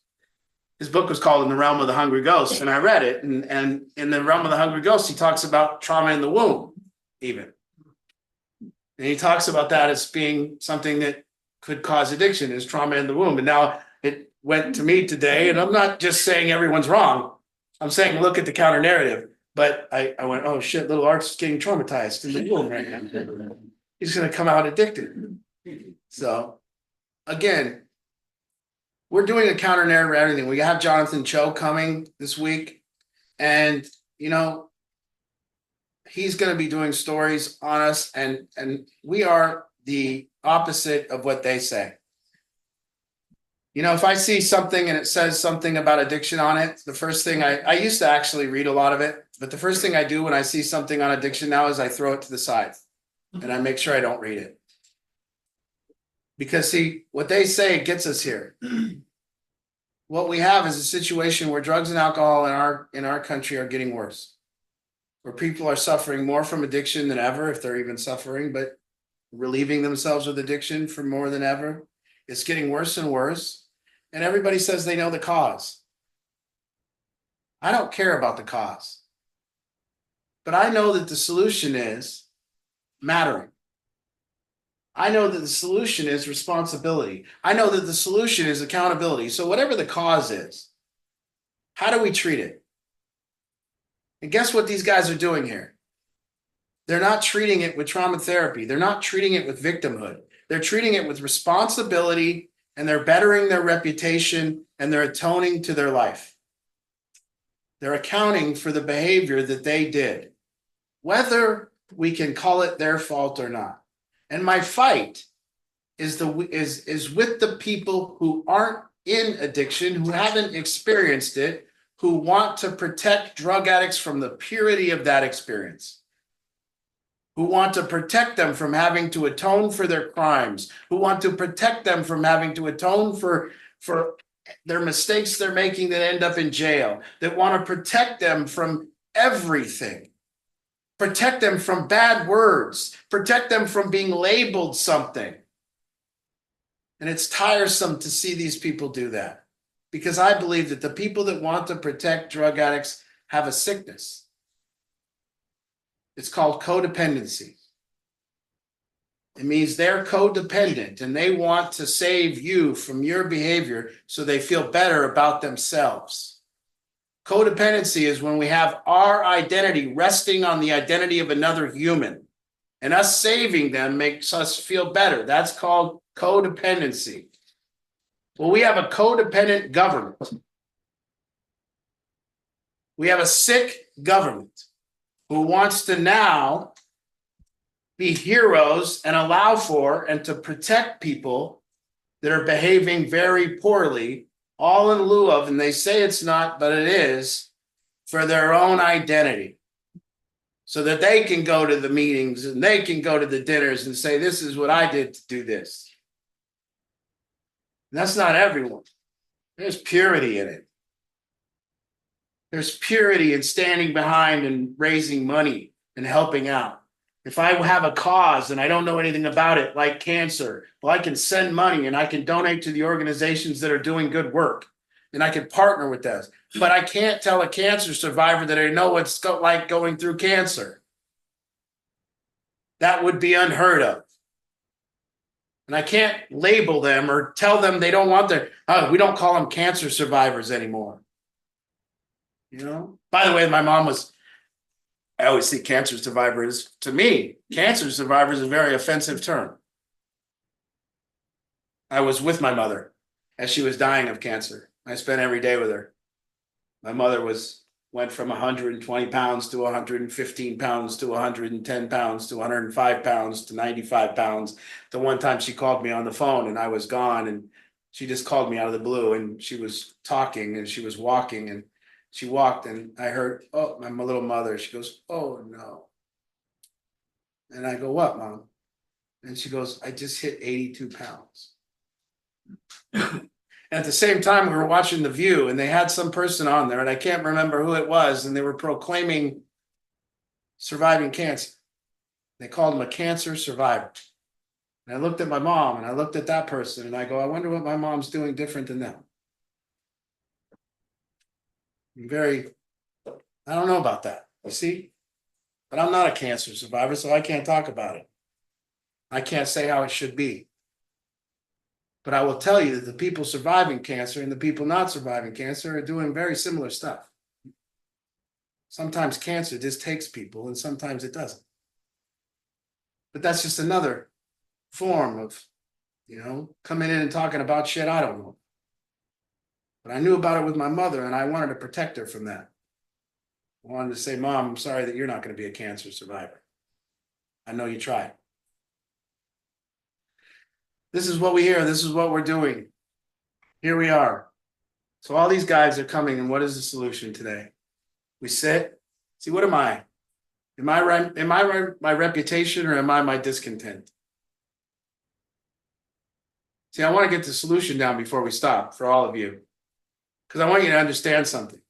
His book was called In the Realm of the Hungry Ghost, and I read it. And in the Realm of the Hungry Ghost, he talks about trauma in the womb, even. And he talks about that as being something that could cause addiction, is trauma in the womb. And now it went to me today, and I'm not just saying everyone's wrong. I'm saying look at the counter narrative. But I went, oh shit, Little Art's getting traumatized in the womb right now. He's going to come out addicted. So, again, we're doing a counter narrative of everything. We have Jonathan Cho coming this week, and he's going to be doing stories on us, and we are the opposite of what they say. If I see something and it says something about addiction on it, the first thing I used to actually read a lot of it, but the first thing I do when I see something on addiction now is I throw it to the side and I make sure I don't read it. Because see, what they say gets us here. What we have is a situation where drugs and alcohol in our country are getting worse, where people are suffering more from addiction than ever, if they're even suffering, but relieving themselves with addiction for more than ever. It's getting worse and worse, and everybody says they know the cause. I don't care about the cause, but I know that the solution is mattering. I know that the solution is responsibility. I know that the solution is accountability. So whatever the cause is, how do we treat it? And guess what these guys are doing here? They're not treating it with trauma therapy. They're not treating it with victimhood. They're treating it with responsibility, and they're bettering their reputation, and they're atoning to their life. They're accounting for the behavior that they did, whether we can call it their fault or not. And my fight is with the people who aren't in addiction, who haven't experienced it, who want to protect drug addicts from the purity of that experience, who want to protect them from having to atone for their crimes, who want to protect them from having to atone for their mistakes they're making that end up in jail, that want to protect them from everything. Protect them from bad words, protect them from being labeled something. And it's tiresome to see these people do that, because I believe that the people that want to protect drug addicts have a sickness. It's called codependency. It means they're codependent and they want to save you from your behavior so they feel better about themselves. Codependency is when we have our identity resting on the identity of another human, and us saving them makes us feel better. That's called codependency. Well, we have a codependent government. We have a sick government who wants to now be heroes and allow for and to protect people that are behaving very poorly, all in lieu of, and they say it's not, but it is, for their own identity. So that they can go to the meetings and they can go to the dinners and say, this is what I did to do this. And that's not everyone. There's purity in it. There's purity in standing behind and raising money and helping out. If I have a cause and I don't know anything about it, like cancer, well, I can send money and I can donate to the organizations that are doing good work. And I can partner with those. But I can't tell a cancer survivor that I know what it's like going through cancer. That would be unheard of. And I can't label them or tell them they don't want their, we don't call them cancer survivors anymore. You know, by the way, my mom was, I always see cancer survivors, to me, cancer survivor is a very offensive term. I was with my mother as she was dying of cancer. I spent every day with her. My mother went from 120 pounds to 115 pounds to 110 pounds to 105 pounds to 95 pounds. The one time she called me on the phone and I was gone, and she just called me out of the blue, and she was talking and she was walking, and she walked and I heard, oh, my little mother. She goes, oh no. And I go, what, Mom? And she goes, I just hit 82 pounds. At the same time, we were watching The View and they had some person on there, and I can't remember who it was, and they were proclaiming surviving cancer. They called him a cancer survivor. And I looked at my mom and I looked at that person and I go, I wonder what my mom's doing different than them. I don't know about that, you see? But I'm not a cancer survivor, so I can't talk about it. I can't say how it should be. But I will tell you that the people surviving cancer and the people not surviving cancer are doing very similar stuff. Sometimes cancer just takes people and sometimes it doesn't. But that's just another form of, coming in and talking about shit I don't know. But I knew about it with my mother and I wanted to protect her from that. I wanted to say, Mom, I'm sorry that you're not going to be a cancer survivor. I know you tried. This is what we hear. This is what we're doing. Here we are. So all these guys are coming, and what is the solution today? We sit. See, what am I? Am I my reputation, or am I my discontent? See, I want to get the solution down before we stop for all of you, because I want you to understand something.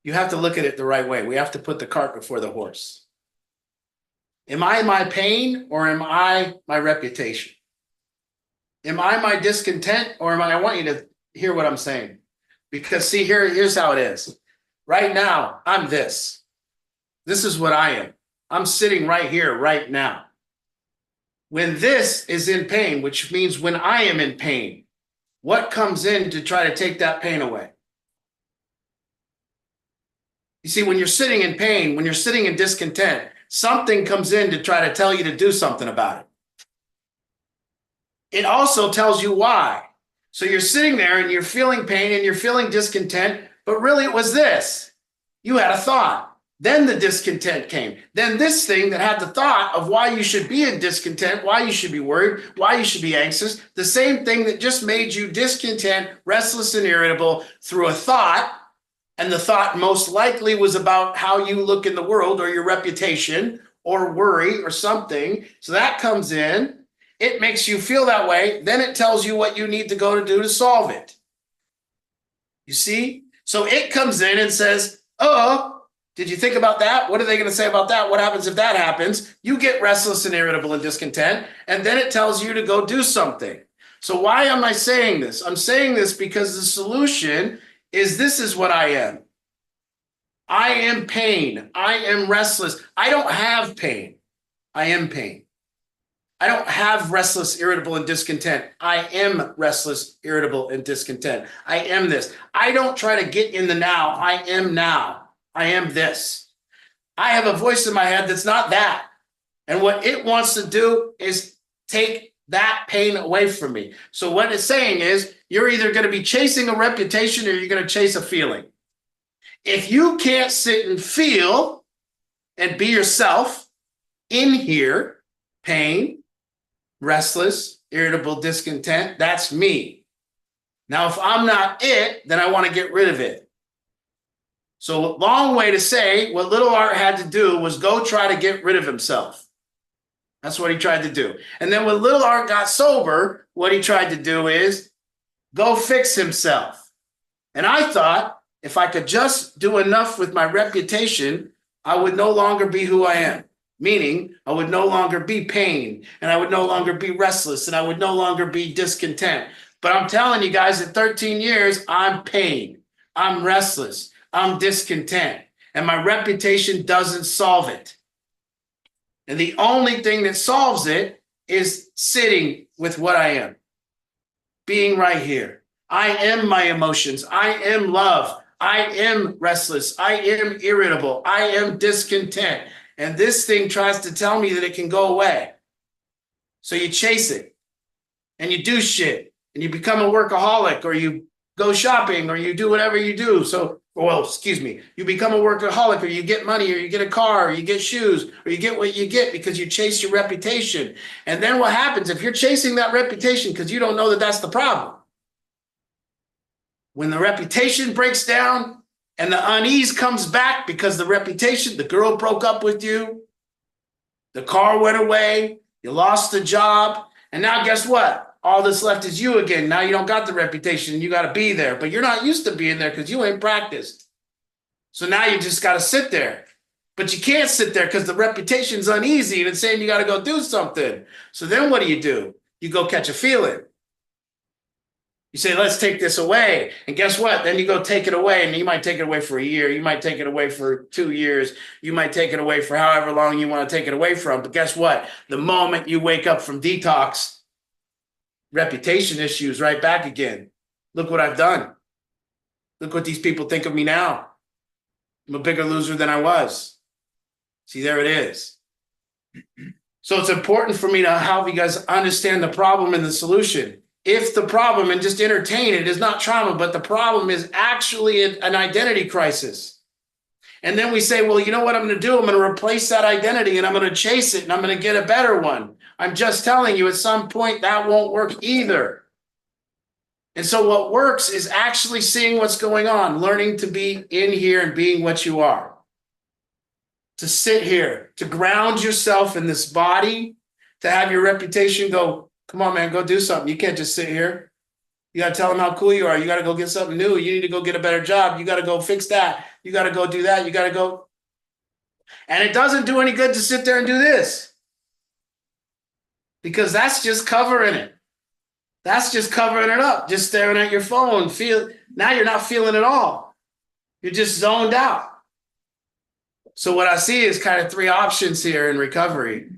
You have to look at it the right way. We have to put the cart before the horse. Am I my pain, or am I my reputation? Am I my discontent, or am I want you to hear what I'm saying? Because see, here's how it is. Right now, I'm this. This is what I am. I'm sitting right here, right now. When this is in pain, which means when I am in pain, what comes in to try to take that pain away? You see, when you're sitting in pain, when you're sitting in discontent, something comes in to try to tell you to do something about it. It also tells you why. So you're sitting there and you're feeling pain and you're feeling discontent, but really it was this. You had a thought. Then the discontent came. Then this thing that had the thought of why you should be in discontent, why you should be worried, why you should be anxious, the same thing that just made you discontent, restless, and irritable through a thought. And the thought most likely was about how you look in the world, or your reputation, or worry, or something. So that comes in. It makes you feel that way. Then it tells you what you need to go to do to solve it. You see? So it comes in and says, oh, did you think about that? What are they going to say about that? What happens if that happens? You get restless and irritable and discontent. And then it tells you to go do something. So why am I saying this? I'm saying this because the solution is this is what I am. I am pain. I am restless. I don't have pain. I am pain. I don't have restless, irritable, and discontent. I am restless, irritable, and discontent. I am this. I don't try to get in the now. I am now. I am this. I have a voice in my head that's not that. And what it wants to do is take that pain away from me. So what it's saying is, you're either going to be chasing a reputation or you're going to chase a feeling. If you can't sit and feel and be yourself in here, pain, restless, irritable, discontent, that's me. Now, if I'm not it, then I want to get rid of it. So long way to say what little Art had to do was go try to get rid of himself. That's what he tried to do. And then when little Art got sober, what he tried to do is go fix himself. And I thought if I could just do enough with my reputation, I would no longer be who I am. Meaning I would no longer be pain, and I would no longer be restless, and I would no longer be discontent. But I'm telling you guys, at 13 years, I'm pain. I'm restless. I'm discontent. And my reputation doesn't solve it. And the only thing that solves it is sitting with what I am. Being right here. I am my emotions. I am love. I am restless. I am irritable. I am discontent. And this thing tries to tell me that it can go away. So you chase it and you do shit and you become a workaholic, or you go shopping, or you do whatever you do. You become a workaholic, or you get money, or you get a car, or you get shoes, or you get what you get because you chase your reputation. And then what happens if you're chasing that reputation because you don't know that that's the problem? When the reputation breaks down and the unease comes back because the girl broke up with you, the car went away, you lost the job, and now guess what? All that's left is you again. Now you don't got the reputation, you got to be there, but you're not used to being there because you ain't practiced. So now you just got to sit there, but you can't sit there because the reputation's uneasy and it's saying you got to go do something. So then what do? You go catch a feeling. You say, let's take this away. And guess what? Then you go take it away, and you might take it away for a year. You might take it away for 2 years. You might take it away for however long you want to take it away from. But guess what? The moment you wake up from detox, reputation issues right back again. Look what I've done. Look what these people think of me now. I'm a bigger loser than I was. See, there it is. So it's important for me to help you guys understand the problem and the solution. If the problem, and just entertain it, is not trauma, but the problem is actually an identity crisis. And then we say, well, you know what I'm going to do? I'm going to replace that identity and I'm going to chase it and I'm going to get a better one. I'm just telling you, at some point that won't work either. And so what works is actually seeing what's going on, learning to be in here and being what you are. To sit here, to ground yourself in this body, to have your reputation go, come on, man, go do something. You can't just sit here. You got to tell them how cool you are. You got to go get something new. You need to go get a better job. You got to go fix that. You got to go do that. You got to go. And it doesn't do any good to sit there and do this, because that's just covering it. That's just covering it up, just staring at your phone. Now you're not feeling it all. You're just zoned out. So what I see is kind of 3 options here in recovery.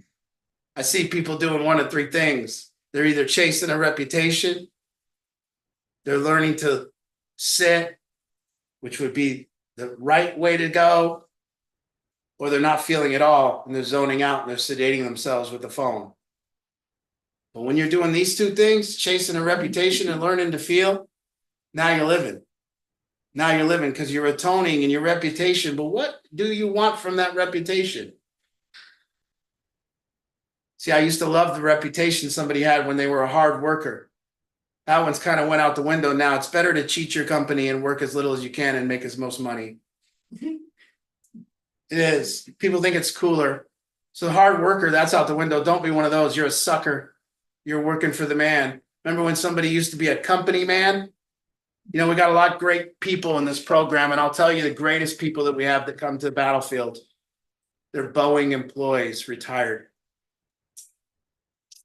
I see people doing 1 of 3 things. They're either chasing a reputation, they're learning to sit, which would be the right way to go, or they're not feeling it all and they're zoning out and they're sedating themselves with the phone. But when you're doing these 2 things, chasing a reputation and learning to feel, now you're living. Now you're living because you're atoning in your reputation. But what do you want from that reputation? See, I used to love the reputation somebody had when they were a hard worker. That one's kind of went out the window now. It's better to cheat your company and work as little as you can and make as most money. It is. People think it's cooler. So hard worker, that's out the window. Don't be one of those. You're a sucker. You're working for the man. Remember when somebody used to be a company man? You know, we got a lot of great people in this program, and I'll tell you the greatest people that we have that come to the battlefield. They're Boeing employees, retired.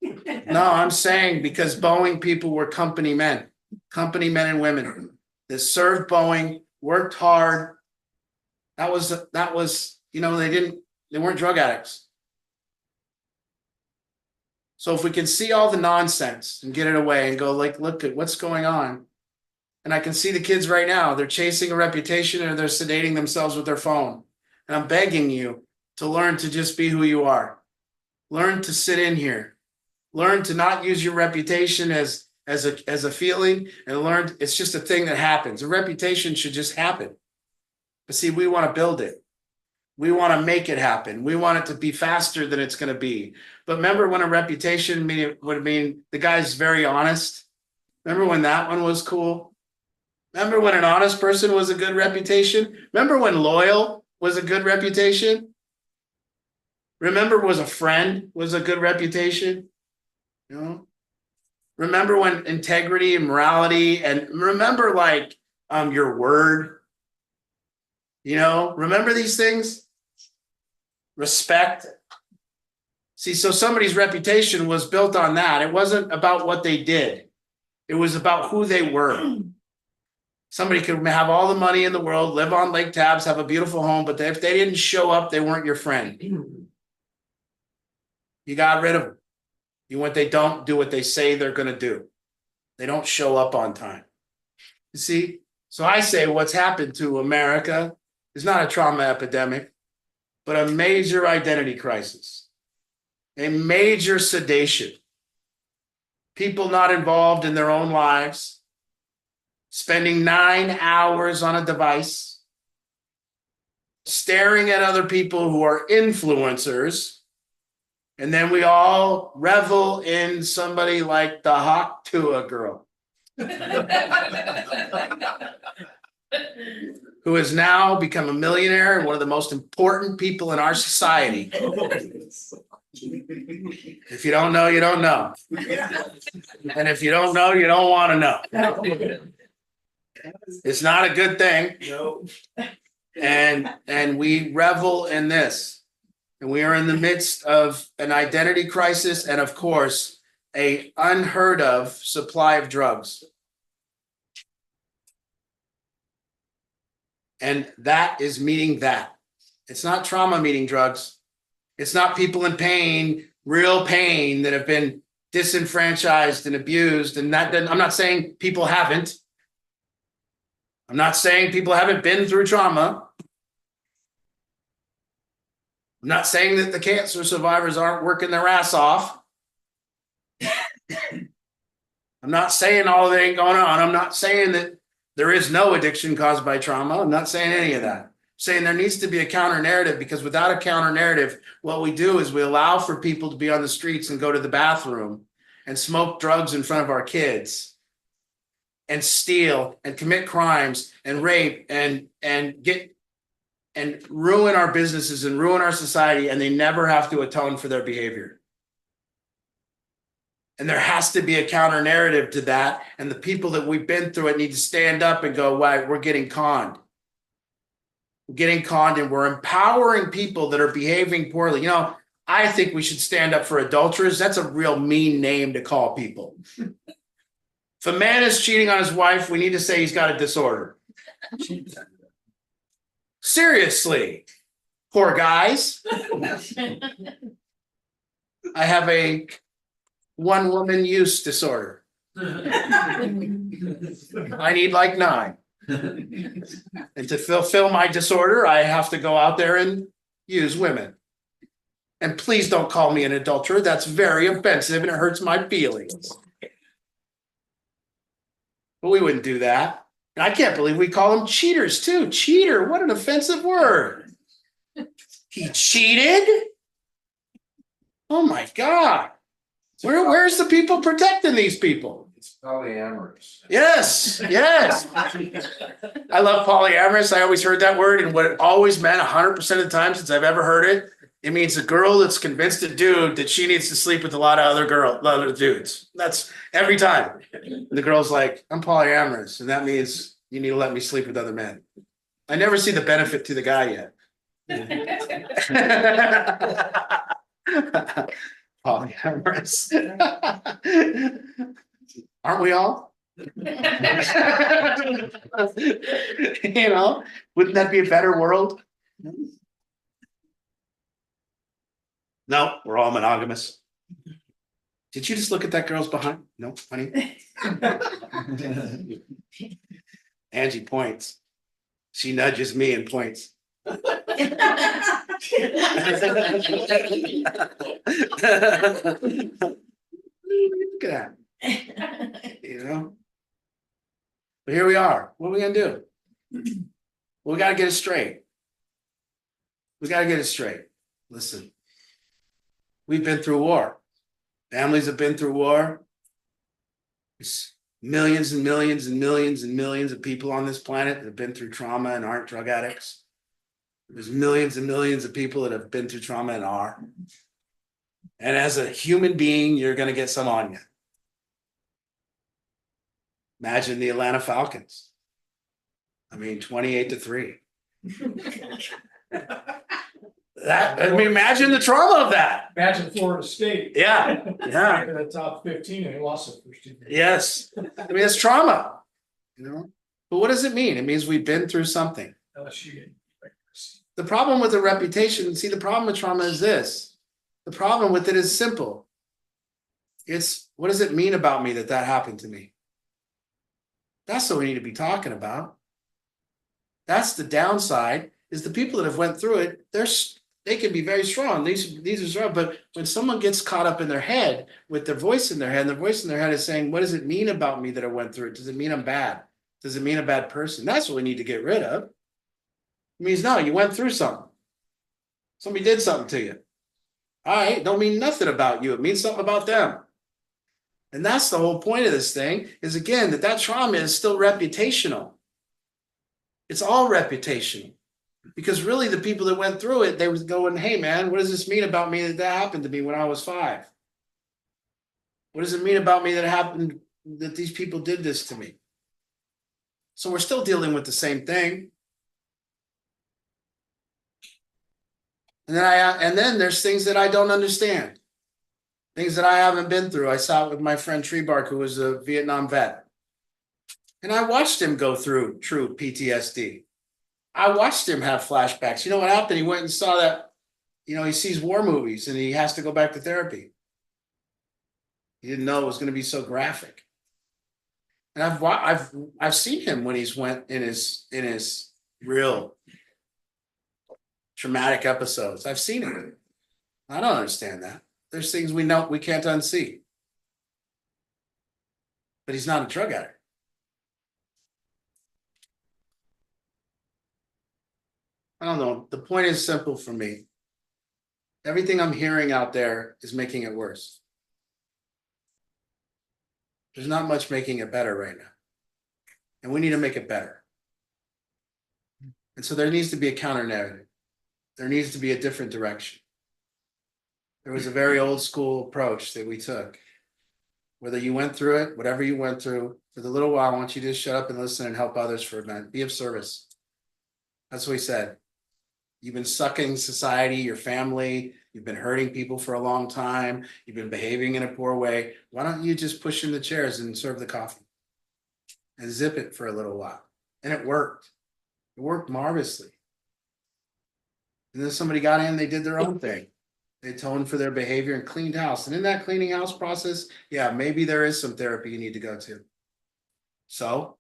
No, I'm saying because Boeing people were company men and women that served Boeing, worked hard. That was, you know, they weren't drug addicts. So if we can see all the nonsense and get it away and go like, look at what's going on. And I can see the kids right now, they're chasing a reputation or they're sedating themselves with their phone. And I'm begging you to learn to just be who you are. Learn to sit in here. Learn to not use your reputation as a feeling, and learn it's just a thing that happens. A reputation should just happen. But see, we want to build it. We want to make it happen. We want it to be faster than it's going to be. But remember when a reputation would mean the guy's very honest? Remember when that one was cool? Remember when an honest person was a good reputation? Remember when loyal was a good reputation? Remember was a friend was a good reputation? You know? Remember when integrity and morality, and remember like your word. You know, remember these things? Respect. See, so somebody's reputation was built on that. It wasn't about what they did. It was about who they were. Somebody could have all the money in the world, live on lake tabs, have a beautiful home, but if they didn't show up, they weren't your friend. You got rid of them. They don't do what they say they're going to do. They don't show up on time. You see? So I say what's happened to America is not a trauma epidemic, but a major identity crisis, a major sedation. People not involved in their own lives, spending 9 hours on a device, staring at other people who are influencers, and then we all revel in somebody like the Hawk Tuah girl, who has now become a millionaire and one of the most important people in our society. If you don't know, you don't know. And if you don't know, you don't want to know. It's not a good thing. No. And we revel in this. And we are in the midst of an identity crisis and, of course, a unheard of supply of drugs. And that is meeting that. It's not trauma meeting drugs. It's not people in pain, real pain that have been disenfranchised and abused. And that I'm not saying people haven't. I'm not saying people haven't been through trauma. I'm not saying that the cancer survivors aren't working their ass off. I'm not saying all that ain't going on. I'm not saying that there is no addiction caused by trauma. I'm not saying any of that. I'm saying there needs to be a counter narrative, because without a counter narrative, what we do is we allow for people to be on the streets and go to the bathroom and smoke drugs in front of our kids and steal and commit crimes and rape and ruin our businesses and ruin our society, and they never have to atone for their behavior. And there has to be a counter narrative to that. And the people that we've been through it need to stand up and go, "Why, we're getting conned. We're getting conned, and we're empowering people that are behaving poorly." You know, I think we should stand up for adulterers. That's a real mean name to call people. If a man is cheating on his wife, we need to say he's got a disorder. Seriously, poor guys. I have a one-woman use disorder. I need like 9. And to fulfill my disorder, I have to go out there and use women. And please don't call me an adulterer. That's very offensive and it hurts my feelings. But we wouldn't do that. And I can't believe we call them cheaters too. Cheater, what an offensive word. He cheated? Oh my God. Where's the people protecting these people? It's polyamorous. Yes. I love polyamorous. I always heard that word, and what it always meant 100% of the time since I've ever heard it, it means a girl that's convinced a dude that she needs to sleep with a lot of other dudes. That's every time. And the girl's like, "I'm polyamorous, and that means you need to let me sleep with other men." I never see the benefit to the guy yet. Polyamorous. Aren't we all? You know, wouldn't that be a better world? No, we're all monogamous. Did you just look at that girl's behind? No, honey. Angie points. She nudges me and points. Look at that. You know? But here we are. What are we gonna do? We gotta get it straight. Listen, we've been through war. Families have been through war. millions and millions and millions and millions of people on this planet that have been through trauma and aren't drug addicts. There's millions and millions of people that have been through trauma and are. And as a human being, you're going to get some on you. Imagine the Atlanta Falcons. I mean, 28-3. Imagine the trauma of that. Imagine Florida State. Yeah, yeah. In the top 15 and they lost the first 2 games. Yes. I mean, it's trauma, you know? But what does it mean? It means we've been through something. LSU. The problem with the reputation, see, the problem with trauma is this. The problem with it is simple. It's, what does it mean about me that happened to me? That's what we need to be talking about. That's the downside, is the people that have went through it, they can be very strong. These are strong, but when someone gets caught up in their head with their voice in their head, and the voice in their head is saying, what does it mean about me that I went through it? Does it mean I'm bad? Does it mean a bad person? That's what we need to get rid of. It means, no, you went through something. Somebody did something to you. All right, don't mean nothing about you. It means something about them. And that's the whole point of this thing, is again, that trauma is still reputational. It's all reputational. Because really the people that went through it, they was going, hey man, what does this mean about me that happened to me when I was 5? What does it mean about me that happened, that these people did this to me? So we're still dealing with the same thing. And then there's things that I don't understand. Things that I haven't been through. I saw it with my friend Treebark, who was a Vietnam vet. And I watched him go through true PTSD. I watched him have flashbacks. You know what happened? He went and saw that, he sees war movies and he has to go back to therapy. He didn't know it was going to be so graphic. And I've seen him when he's went in his real traumatic episodes. I've seen it. I don't understand that. There's things we know we can't unsee. But he's not a drug addict. I don't know. The point is simple for me. Everything I'm hearing out there is making it worse. There's not much making it better right now. And we need to make it better. And so there needs to be a counter narrative. There needs to be a different direction. There was a very old school approach that we took. Whether you went through it, whatever you went through, for the little while, I want you to just shut up and listen and help others for a minute. Be of service. That's what he said. You've been sucking society, your family, you've been hurting people for a long time, you've been behaving in a poor way. Why don't you just push in the chairs and serve the coffee and zip it for a little while? And it worked. It worked marvelously. And then somebody got in, they did their own thing. They atoned for their behavior and cleaned house. And in that cleaning house process, yeah, maybe there is some therapy you need to go to. So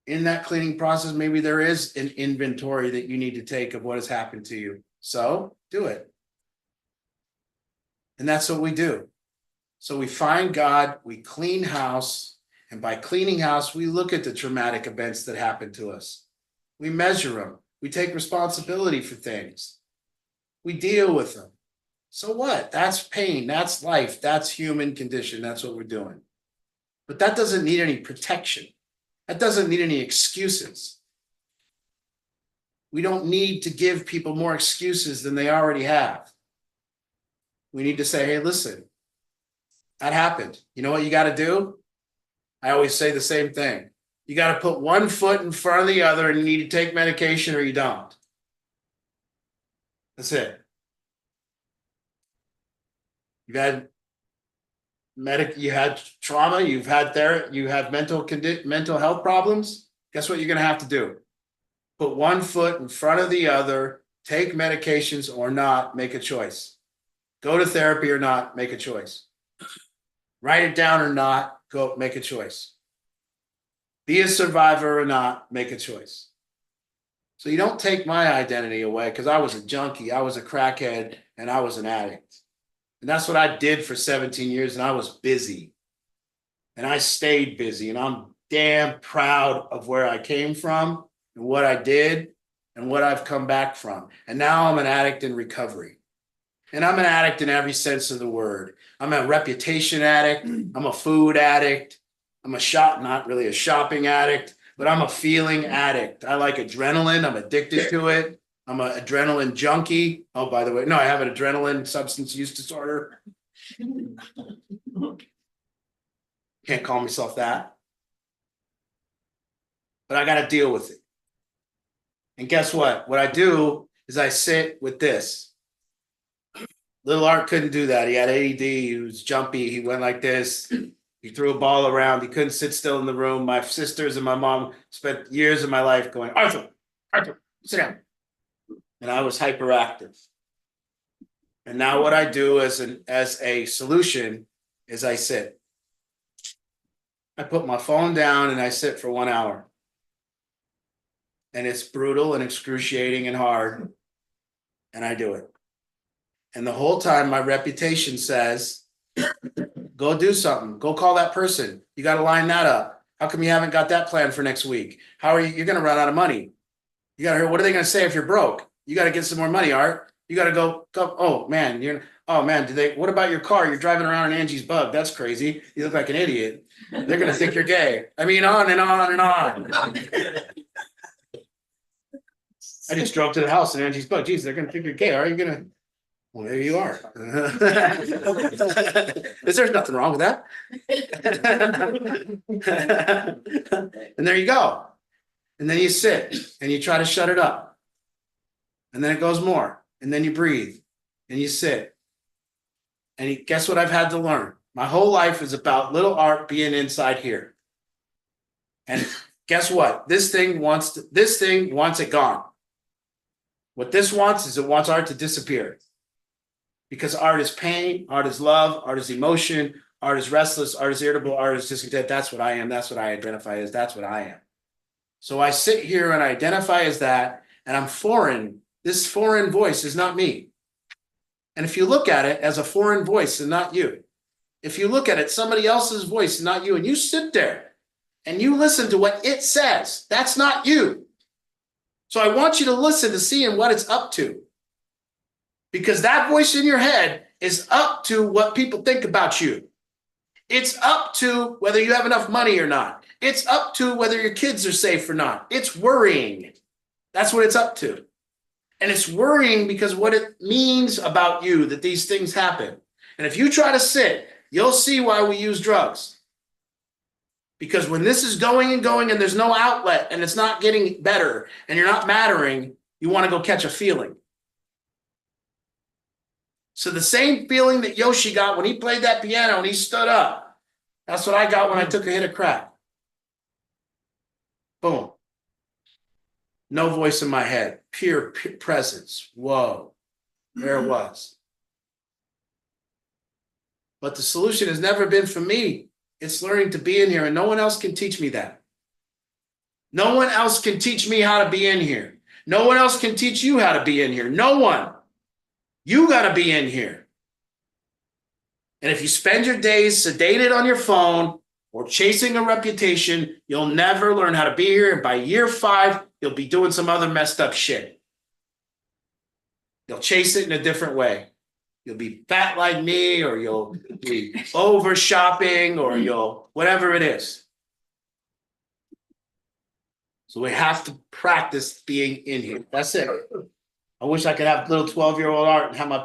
in that cleaning process, maybe there is an inventory that you need to take of what has happened to you. So do it. And that's what we do. So we find God, we clean house, and by cleaning house, we look at the traumatic events that happened to us. We measure them. We take responsibility for things. We deal with them. So what? That's pain. That's life. That's human condition. That's what we're doing. But that doesn't need any protection. That doesn't need any excuses. We don't need to give people more excuses than they already have. We need to say, hey, listen, that happened. You know what you got to do? I always say the same thing. You got to put one foot in front of the other and you need to take medication or you don't. That's it. You've had you had trauma, you have mental health problems. Guess what you're going to have to do? Put one foot in front of the other, take medications or not, make a choice. Go to therapy or not, make a choice. Write it down or not, go make a choice. Be a survivor or not, make a choice. So you don't take my identity away, because I was a junkie, I was a crackhead, and I was an addict. And that's what I did for 17 years, and I was busy. And I stayed busy, and I'm damn proud of where I came from and what I did and what I've come back from. And now I'm an addict in recovery. And I'm an addict in every sense of the word. I'm a reputation addict. I'm a food addict. not really a shopping addict, but I'm a feeling addict. I like adrenaline. I'm addicted to it. I'm an adrenaline junkie. Oh, by the way, no, I have an adrenaline substance use disorder. Can't call myself that. But I got to deal with it. And guess what? What I do is I sit with this. Little Art couldn't do that. He had ADD. He was jumpy. He went like this. He threw a ball around. He couldn't sit still in the room. My sisters and my mom spent years of my life going, Arthur, sit down. And I was hyperactive. And now what I do as a solution is I sit. I put my phone down and I sit for 1 hour. And it's brutal and excruciating and hard. And I do it. And the whole time my reputation says, go do something. Go call that person. You got to line that up. How come you haven't got that plan for next week? How are you? You're going to run out of money. You got to hear, what are they going to say if you're broke? You got to get some more money, Art. You got to go. Oh man, what about your car? You're driving around in Angie's Bug. That's crazy. You look like an idiot. They're going to think you're gay. I mean, on and on and on. I just drove to the house in Angie's Bug. Geez, they're going to think you're gay. Are you going to? Well, maybe you are. There's nothing wrong with that. And there you go. And then you sit and you try to shut it up. And then it goes more. And then you breathe and you sit. And guess what I've had to learn? My whole life is about Little Art being inside here. And guess what? This thing wants it gone. What this wants is it wants Art to disappear. Because art is pain, art is love, art is emotion, art is restless, art is irritable, art is discontent. That's what I am. That's what I identify as. That's what I am. So I sit here and I identify as that, and I'm foreign. This foreign voice is not me. And if you look at it as a foreign voice and not you, if you look at it, somebody else's voice and not you, and you sit there and you listen to what it says, that's not you. So I want you to listen to seeing what it's up to. Because that voice in your head is up to what people think about you. It's up to whether you have enough money or not. It's up to whether your kids are safe or not. It's worrying. That's what it's up to. And it's worrying because what it means about you that these things happen. And if you try to sit, you'll see why we use drugs. Because when this is going and going and there's no outlet and it's not getting better and you're not mattering, you want to go catch a feeling. So the same feeling that Yoshi got when he played that piano and he stood up, that's what I got when I took a hit of crack. Boom. No voice in my head. Pure presence. Whoa. There it was. But the solution has never been for me. It's learning to be in here, and no one else can teach me that. No one else can teach me how to be in here. No one else can teach you how to be in here. No one. You got to be in here. And if you spend your days sedated on your phone or chasing a reputation, you'll never learn how to be here. And by year 5, you'll be doing some other messed up shit. You'll chase it in a different way. You'll be fat like me, or you'll be over shopping, or you'll whatever it is. So we have to practice being in here. That's it. I wish I could have little 12-year-old Art and have my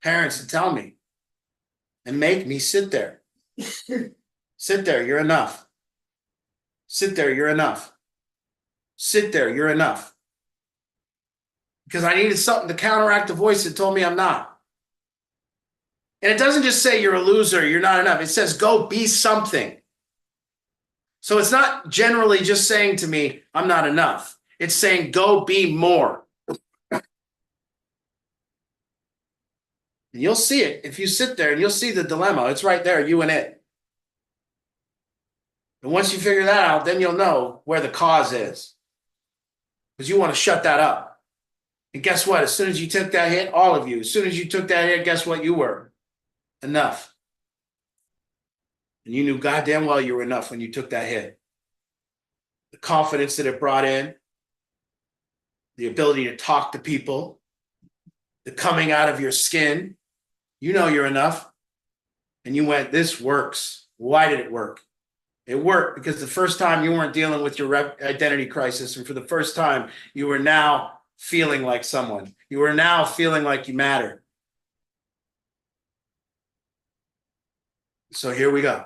parents to tell me and make me sit there. Sit there, you're enough. Sit there, you're enough. Sit there, you're enough. Because I needed something to counteract the voice that told me I'm not. And it doesn't just say you're a loser, you're not enough. It says go be something. So it's not generally just saying to me, I'm not enough. It's saying go be more. And you'll see it if you sit there, and you'll see the dilemma. It's right there, you and it. And once you figure that out, then you'll know where the cause is. Because you want to shut that up. And guess what? As soon as you took that hit, all of you, as soon as you took that hit, guess what you were? Enough. And you knew goddamn well you were enough when you took that hit. The confidence that it brought in, the ability to talk to people, the coming out of your skin. You know you're enough. And you went, this works. Why did it work? It worked because the first time you weren't dealing with your identity crisis, and for the first time, you were now feeling like someone. You were now feeling like you matter. So here we go.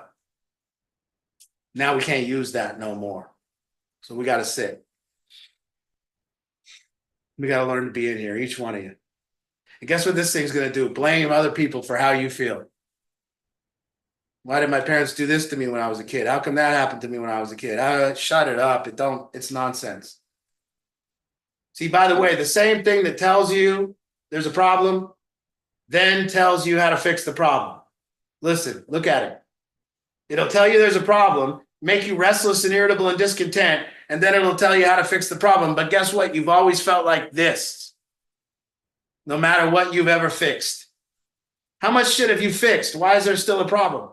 Now we can't use that no more. So we got to sit. We got to learn to be in here, each one of you. And guess what this thing's going to do? Blame other people for how you feel. Why did my parents do this to me when I was a kid? How come that happened to me when I was a kid? Shut it up. It's nonsense. See, by the way, the same thing that tells you there's a problem, then tells you how to fix the problem. Listen, look at it. It'll tell you there's a problem, make you restless and irritable and discontent, and then it'll tell you how to fix the problem. But guess what? You've always felt like this, no matter what you've ever fixed. How much shit have you fixed? Why is there still a problem?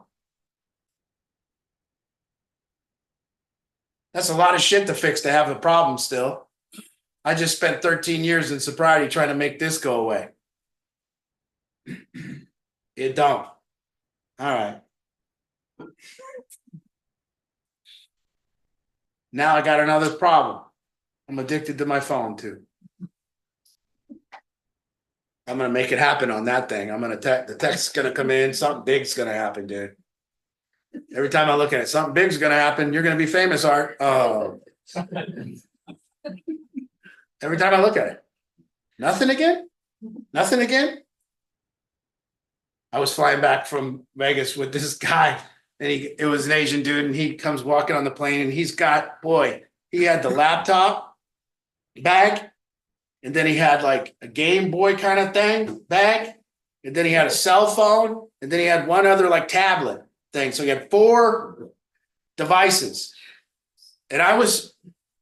That's a lot of shit to fix to have a problem still. I just spent 13 years in sobriety trying to make this go away. It don't. All right. Now I got another problem. I'm addicted to my phone too. I'm gonna make it happen on that thing. The text's gonna come in, something big's gonna happen, dude. Every time I look at it, something big's gonna happen. You're gonna be famous, Art. Oh. Every time I look at it. Nothing again? Nothing again? I was flying back from Vegas with this guy, and it was an Asian dude, and he comes walking on the plane, and he had the laptop bag, and then he had like a Game Boy kind of thing bag, and then he had a cell phone, and then he had one other like tablet thing. So he had 4 devices. And I was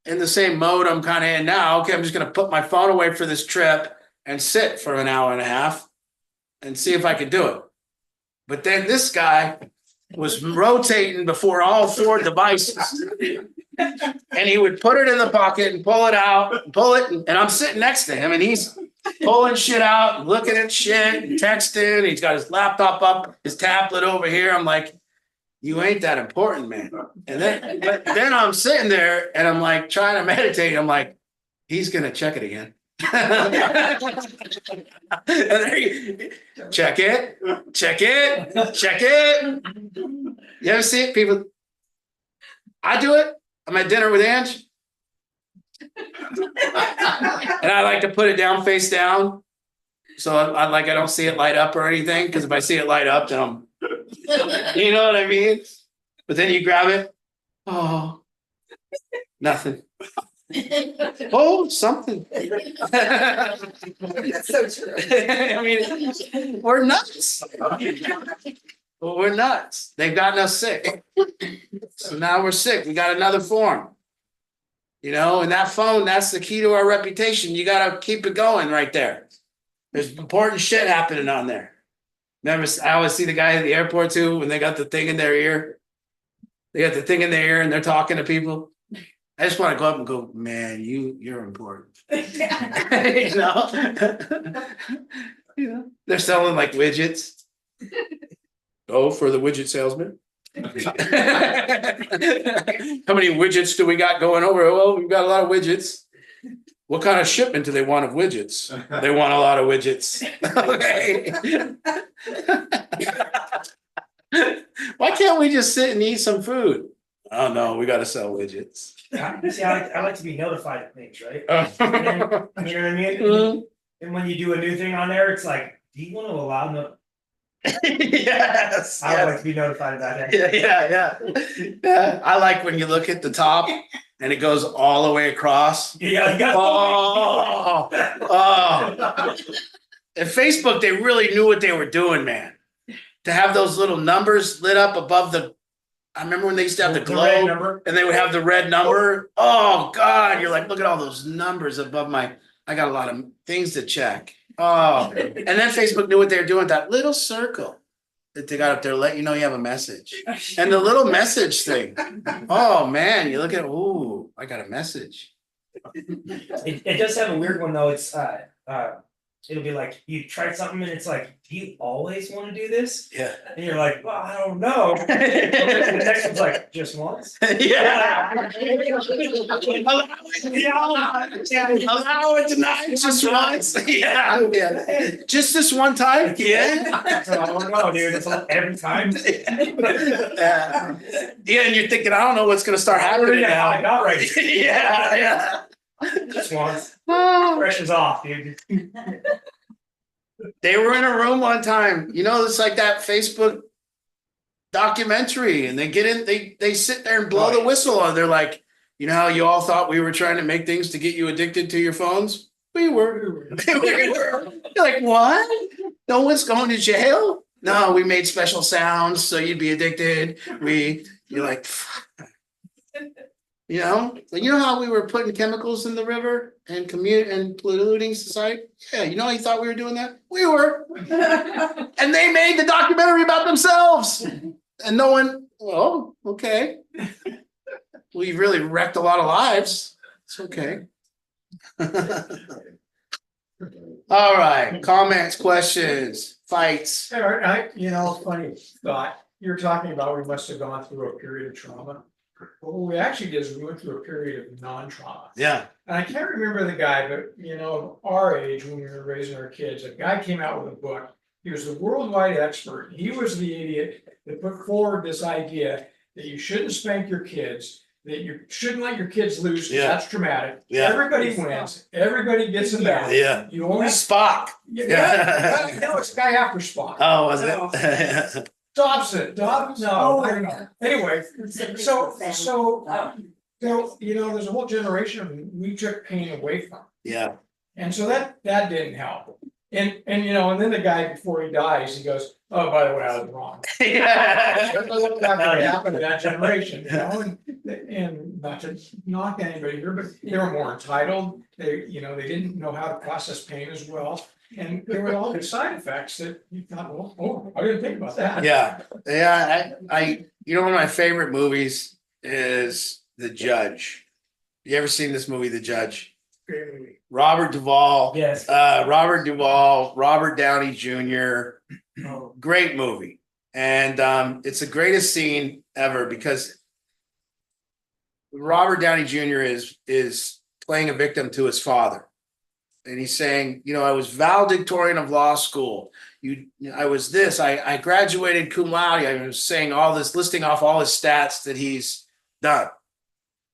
in the same mode I'm kind of in now. Okay, I'm just gonna put my phone away for this trip and sit for an hour and a half and see if I could do it. But then this guy was rotating before all 4 devices. And he would put it in the pocket and pull it out, and I'm sitting next to him, and he's pulling shit out, looking at shit, and texting. He's got his laptop up, his tablet over here. I'm like, you ain't that important, man. And then I'm sitting there and I'm like trying to meditate. I'm like, he's gonna check it again. And check it. You ever see it? People, I do it. I'm at dinner with Ange. And I like to put it down, face down. So I don't see it light up or anything. Because if I see it light up, then I'm, you know what I mean? But then you grab it. Oh, nothing. Oh, something. That's so true. I mean, we're nuts. Well, we're nuts. They've gotten us sick. So now we're sick. We got another form. You know, and that phone, that's the key to our reputation. You got to keep it going right there. There's important shit happening on there. Remember, I always see the guy at the airport too, when they got the thing in their ear. They got the thing in their ear and they're talking to people. I just want to go up and go, man, you're important. You know? You know, they're selling like widgets. Oh, for the widget salesman. How many widgets do we got going over? Well, we've got a lot of widgets. What kind of shipment do they want of widgets? They want a lot of widgets. Okay. Why can't we just sit and eat some food? Oh no, we got to sell widgets. See, I like to be notified of things, right? Oh. You know what I mean? Mhm. And when you do a new thing on there, it's like, do you want to allow Yes. I would like to be notified of that. Yeah. I like when you look at the top and it goes all the way across. Yeah, you got. Oh. At Facebook, they really knew what they were doing, man. To have those little numbers lit up above the. I remember when they used to have the red globe number. and they would have the red number. Oh God, you're like, look at all those numbers above my. I got a lot of things to check. Oh, and then Facebook knew what they were doing. That little circle that they got up there, let you know you have a message, and the little message thing. Oh man, you look at. Ooh, I got a message. It does have a weird one though. It's it'll be like, you tried something and it's like, do you always wanna do this? Yeah. And you're like, well, I don't know. And then the next one's like, just once? Yeah. Allow it tonight, just once. Yeah, yeah. Just this one time? Yeah. So I don't know, dude, it's like every time. Yeah, yeah, and you're thinking, I don't know what's gonna start happening Yeah, I now. got right. Yeah, yeah. Just once, Oh. pressure's off, dude. They were in a room one time, you know, it's like that Facebook documentary, and they get in, they sit there and blow the whistle, and they're like, you know how you all thought we were trying to make things to get you addicted to your phones? We were. We were. You're like, what? No one's going to jail? No, we made special sounds so you'd be addicted. You're like, you know how we were putting chemicals in the river and polluting society? Yeah, you know how you thought we were doing that? We were. And they made the documentary about themselves. And no one, oh, okay. We really wrecked a lot of lives. It's okay. All right, comments, questions, fights. Funny thought, you're talking about we must have gone through a period of trauma. What we actually did is we went through a period of non-trauma. Yeah, And I can't remember the guy, but our age, when we were raising our kids, a guy came out with a book. He was the worldwide expert. He was the idiot that put forward this idea that you shouldn't spank your kids, that you shouldn't let your kids loose, 'cause Yeah. that's traumatic. Yeah. Everybody wins, everybody gets a medal. yeah. You only, Spock. yeah, no, it's a guy after Spock. Oh, was it? Dobson, no, I don't know. Anyway, so, there's a whole generation of them we took pain away from. Yeah, And so that didn't help. And then the guy, before he dies, he goes, oh, by the way, I was wrong. yeah. That's what happened to that generation, and not to knock anybody here, but they were more entitled. They didn't know how to process pain as well. And there were all these side effects that you thought, well, oh, I didn't think about that. Yeah, I one of my favorite movies is The Judge. You ever seen this movie, The Judge? Robert Duvall. Yes. Robert Duvall, Robert Downey Jr. Oh. Great movie. And it's the greatest scene ever because Robert Downey Jr. is playing a victim to his father. And he's saying, I was valedictorian of law school. I was this, I graduated cum laude. I was saying all this, listing off all his stats that he's done.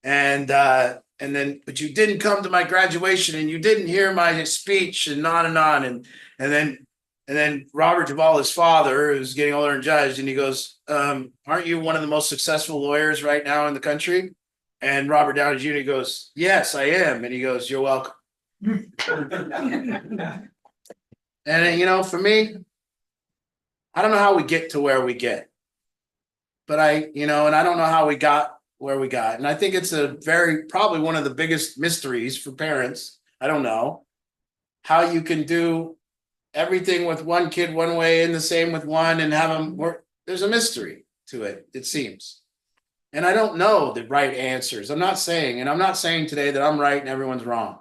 And then, but you didn't come to my graduation and you didn't hear my speech and on and on. And then Robert Duvall, his father, who's getting older and judged, and he goes, aren't you one of the most successful lawyers right now in the country? And Robert Downey Jr. goes, yes, I am. And he goes, you're welcome. And for me, I don't know how we get to where we get, but and I don't know how we got where we got. And I think it's probably one of the biggest mysteries for parents. I don't know how you can do everything with one kid one way and the same with one and have them work. There's a mystery to it, it seems. And I don't know the right answers. I'm not saying today that I'm right and everyone's wrong.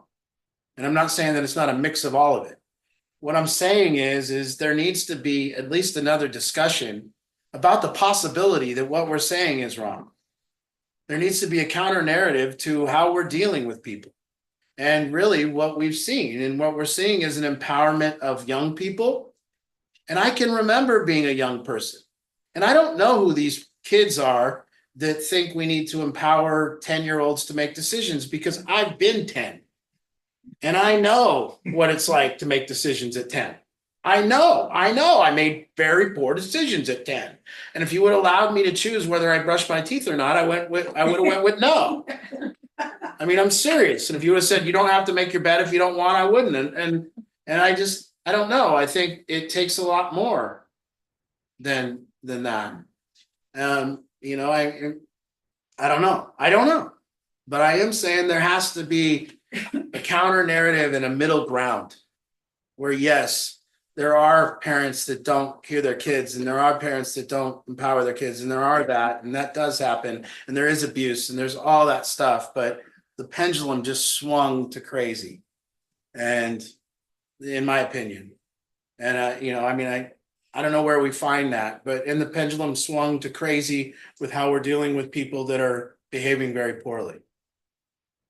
And I'm not saying that it's not a mix of all of it. What I'm saying is there needs to be at least another discussion about the possibility that what we're saying is wrong. There needs to be a counter narrative to how we're dealing with people. And really what we've seen and what we're seeing is an empowerment of young people. And I can remember being a young person. And I don't know who these kids are that think we need to empower 10-year-olds to make decisions, because I've been 10. And I know what it's like to make decisions at 10. I know I made very poor decisions at 10. And if you would have allowed me to choose whether I brushed my teeth or not, I would have went with no. I mean, I'm serious. And if you would have said, you don't have to make your bed if you don't want, I wouldn't. And I don't know. I think it takes a lot more than that. I don't know. But I am saying there has to be a counter narrative and a middle ground where, yes, there are parents that don't hear their kids, and there are parents that don't empower their kids, and that does happen, and there is abuse, and there's all that stuff, but the pendulum just swung to crazy. And in my opinion. And I don't know where we find that, but and the pendulum swung to crazy with how we're dealing with people that are behaving very poorly.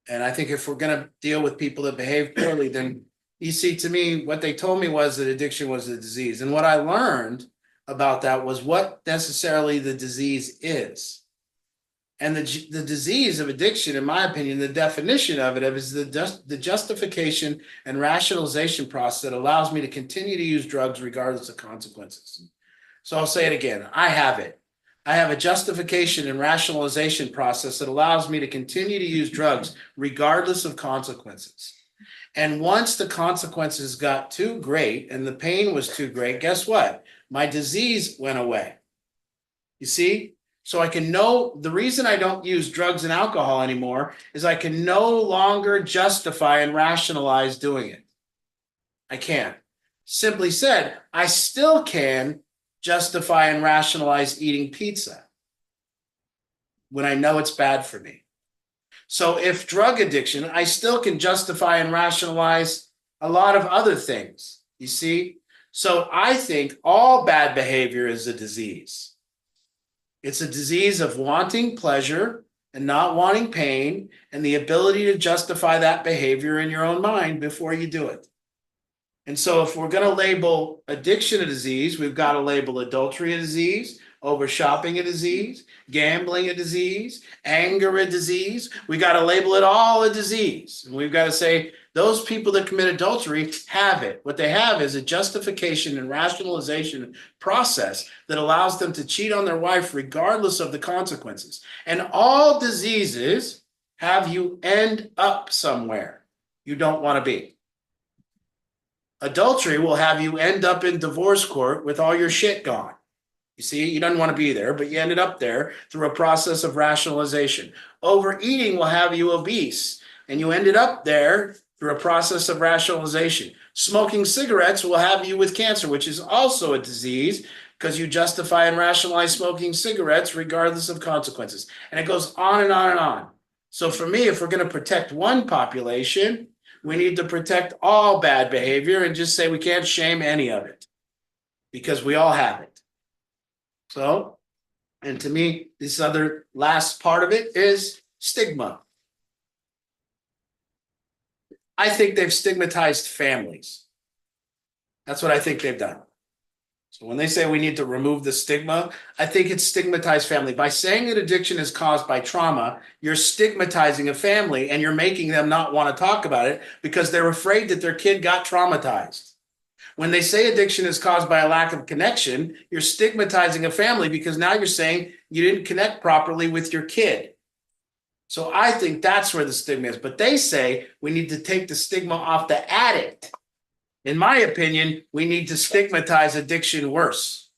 And I think if we're gonna deal with people that behave poorly, then you see, to me, what they told me was that addiction was a disease. And what I learned about that was what necessarily the disease is. And the disease of addiction, in my opinion, the definition of it is the justification and rationalization process that allows me to continue to use drugs regardless of consequences. So I'll say it again. I have it. I have a justification and rationalization process that allows me to continue to use drugs regardless of consequences. And once the consequences got too great and the pain was too great, guess what? My disease went away. You see? So I can know the reason I don't use drugs and alcohol anymore is I can no longer justify and rationalize doing it. I can't. Simply said, I still can justify and rationalize eating pizza when I know it's bad for me. So if drug addiction, I still can justify and rationalize a lot of other things, you see? So I think all bad behavior is a disease. It's a disease of wanting pleasure and not wanting pain and the ability to justify that behavior in your own mind before you do it. And so if we're going to label addiction a disease, we've got to label adultery a disease, over shopping a disease, gambling a disease, anger a disease. We got to label it all a disease. And we've got to say those people that commit adultery have it. What they have is a justification and rationalization process that allows them to cheat on their wife regardless of the consequences. And all diseases have you end up somewhere you don't want to be. Adultery will have you end up in divorce court with all your shit gone. You see, you don't want to be there, but you ended up there through a process of rationalization. Overeating will have you obese, and you ended up there through a process of rationalization. Smoking cigarettes will have you with cancer, which is also a disease because you justify and rationalize smoking cigarettes regardless of consequences. And it goes on and on and on. So for me, if we're going to protect one population, we need to protect all bad behavior and just say we can't shame any of it because we all have it. So, and to me, this other last part of it is stigma. I think they've stigmatized families. That's what I think they've done. So when they say we need to remove the stigma, I think it's stigmatized family. By saying that addiction is caused by trauma, you're stigmatizing a family and you're making them not want to talk about it because they're afraid that their kid got traumatized. When they say addiction is caused by a lack of connection, you're stigmatizing a family because now you're saying you didn't connect properly with your kid. So I think that's where the stigma is. But they say we need to take the stigma off the addict. In my opinion, we need to stigmatize addiction worse.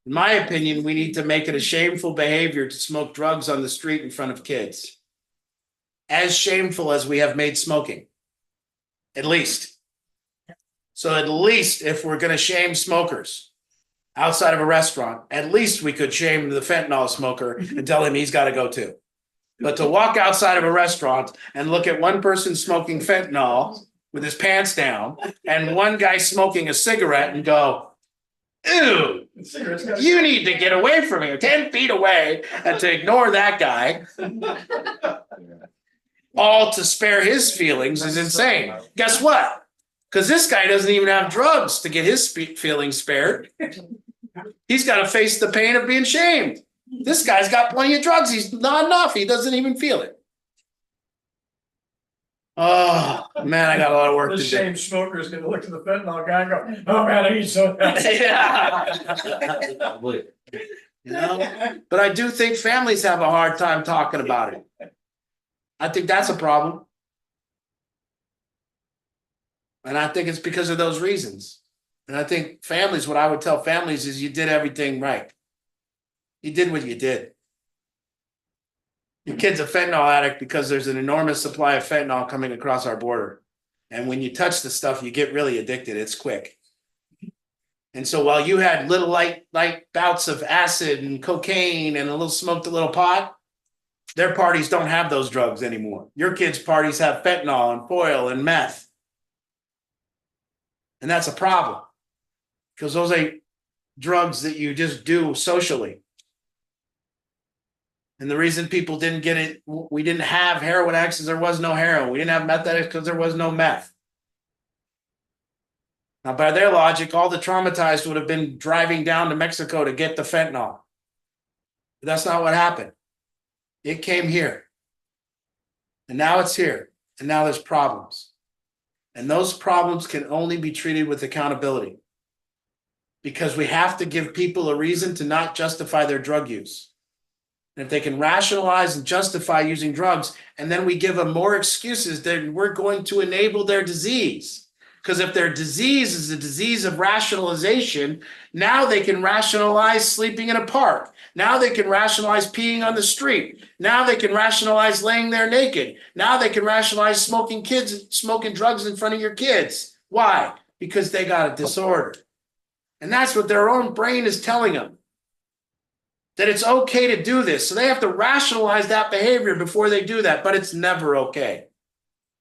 In my opinion, we need to make it a shameful behavior to smoke drugs on the street in front of kids. As shameful as we have made smoking, at least. So at least if we're going to shame smokers outside of a restaurant, at least we could shame the fentanyl smoker and tell him he's got to go too. But to walk outside of a restaurant and look at one person smoking fentanyl with his pants down and one guy smoking a cigarette and go, ew, you need to get away from me 10 feet away, and to ignore that guy, all to spare his feelings is insane. Guess what? Because this guy doesn't even have drugs to get his feelings spared. He's got to face the pain of being shamed. This guy's got plenty of drugs. He's not enough. He doesn't even feel it. Oh, man, I got a lot of work to The do. same smoker is gonna look at the fentanyl guy and go, oh man, I need so bad. Yeah. But I do think families have a hard time talking about it. I think that's a problem. And I think it's because of those reasons. And I think families, what I would tell families is you did everything right. You did what you did. Your kid's a fentanyl addict because there's an enormous supply of fentanyl coming across our border. And when you touch the stuff, you get really addicted. It's quick. And so while you had little light bouts of acid and cocaine and smoked a little pot, their parties don't have those drugs anymore. Your kids' parties have fentanyl and foil and meth. And that's a problem. Because those ain't drugs that you just do socially. And the reason people didn't get it, we didn't have heroin addicts because there was no heroin. We didn't have meth addicts because there was no meth. Now, by their logic, all the traumatized would have been driving down to Mexico to get the fentanyl. But that's not what happened. It came here. And now it's here. And now there's problems. And those problems can only be treated with accountability. Because we have to give people a reason to not justify their drug use. And if they can rationalize and justify using drugs, and then we give them more excuses, then we're going to enable their disease. Because if their disease is a disease of rationalization, now they can rationalize sleeping in a park. Now they can rationalize peeing on the street. Now they can rationalize laying there naked. Now they can rationalize smoking drugs in front of your kids. Why? Because they got a disorder. And that's what their own brain is telling them. That it's okay to do this. So they have to rationalize that behavior before they do that, but it's never okay.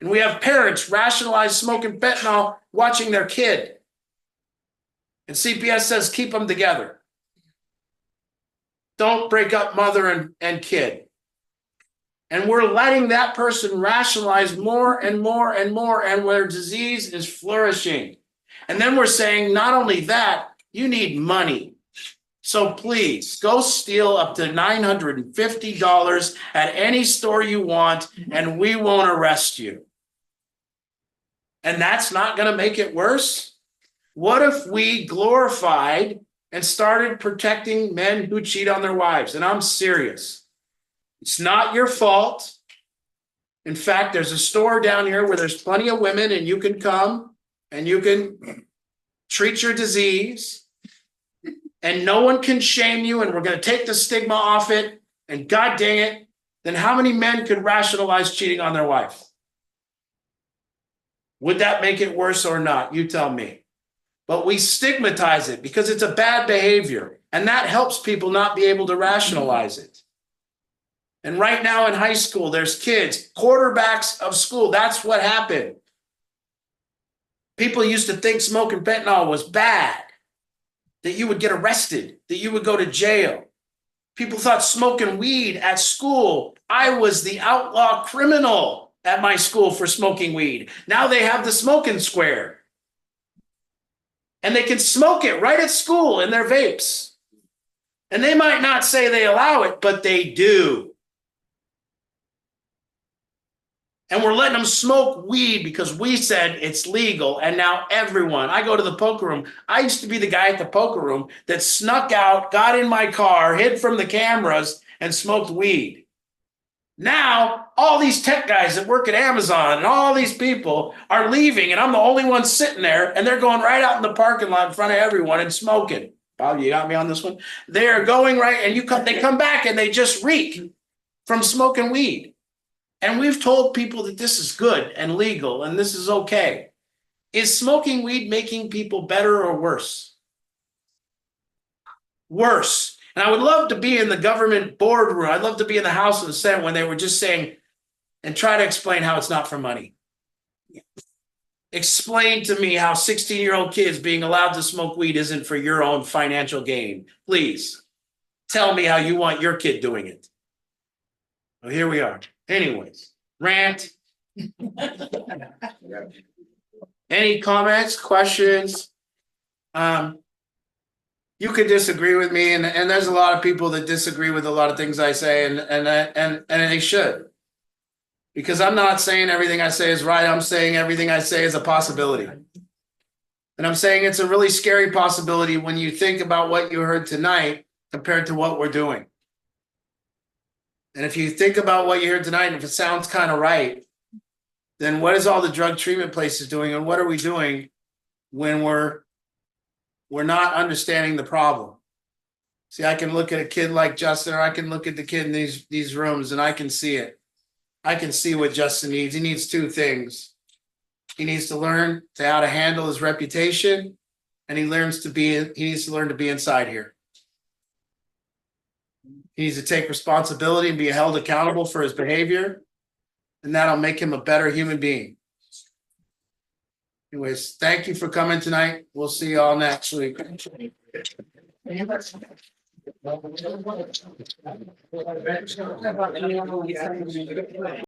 And we have parents rationalize smoking fentanyl watching their kid. And CPS says keep them together. Don't break up mother and kid. And we're letting that person rationalize more and more and more, and their disease is flourishing. And then we're saying not only that, you need money. So please go steal up to $950 at any store you want, and we won't arrest you. And that's not going to make it worse. What if we glorified and started protecting men who cheat on their wives? And I'm serious. It's not your fault. In fact, there's a store down here where there's plenty of women, and you can come and you can treat your disease. And no one can shame you, and we're going to take the stigma off it, and God dang it, then how many men could rationalize cheating on their wife? Would that make it worse or not? You tell me. But we stigmatize it because it's a bad behavior, and that helps people not be able to rationalize it. And right now in high school, there's kids, quarterbacks of school. That's what happened. People used to think smoking fentanyl was bad, that you would get arrested, that you would go to jail. People thought smoking weed at school, I was the outlaw criminal at my school for smoking weed. Now they have the smoking square. And they can smoke it right at school in their vapes. And they might not say they allow it, but they do. And we're letting them smoke weed because we said it's legal. And now everyone, I go to the poker room. I used to be the guy at the poker room that snuck out, got in my car, hid from the cameras, and smoked weed. Now, all these tech guys that work at Amazon and all these people are leaving, and I'm the only one sitting there, and they're going right out in the parking lot in front of everyone and smoking. Bob, you got me on this one? They're going right, and they come back and they just reek from smoking weed. And we've told people that this is good and legal and this is okay. Is smoking weed making people better or worse? Worse. And I would love to be in the government boardroom. I'd love to be in the House or the Senate when they were just saying, and try to explain how it's not for money. Explain to me how 16-year-old kids being allowed to smoke weed isn't for your own financial gain. Please tell me how you want your kid doing it. Well, here we are. Anyways, rant. Any comments, questions? You could disagree with me, and there's a lot of people that disagree with a lot of things I say, and they should. Because I'm not saying everything I say is right. I'm saying everything I say is a possibility. And I'm saying it's a really scary possibility when you think about what you heard tonight compared to what we're doing. And if you think about what you heard tonight, and if it sounds kind of right, then what is all the drug treatment places doing, and what are we doing when we're not understanding the problem? See, I can look at a kid like Justin, or I can look at the kid in these rooms, and I can see it. I can see what Justin needs. He needs two things. He needs to learn how to handle his reputation, and he needs to learn to be inside here. He needs to take responsibility and be held accountable for his behavior, and that'll make him a better human being. Anyways, thank you for coming tonight. We'll see you all next week.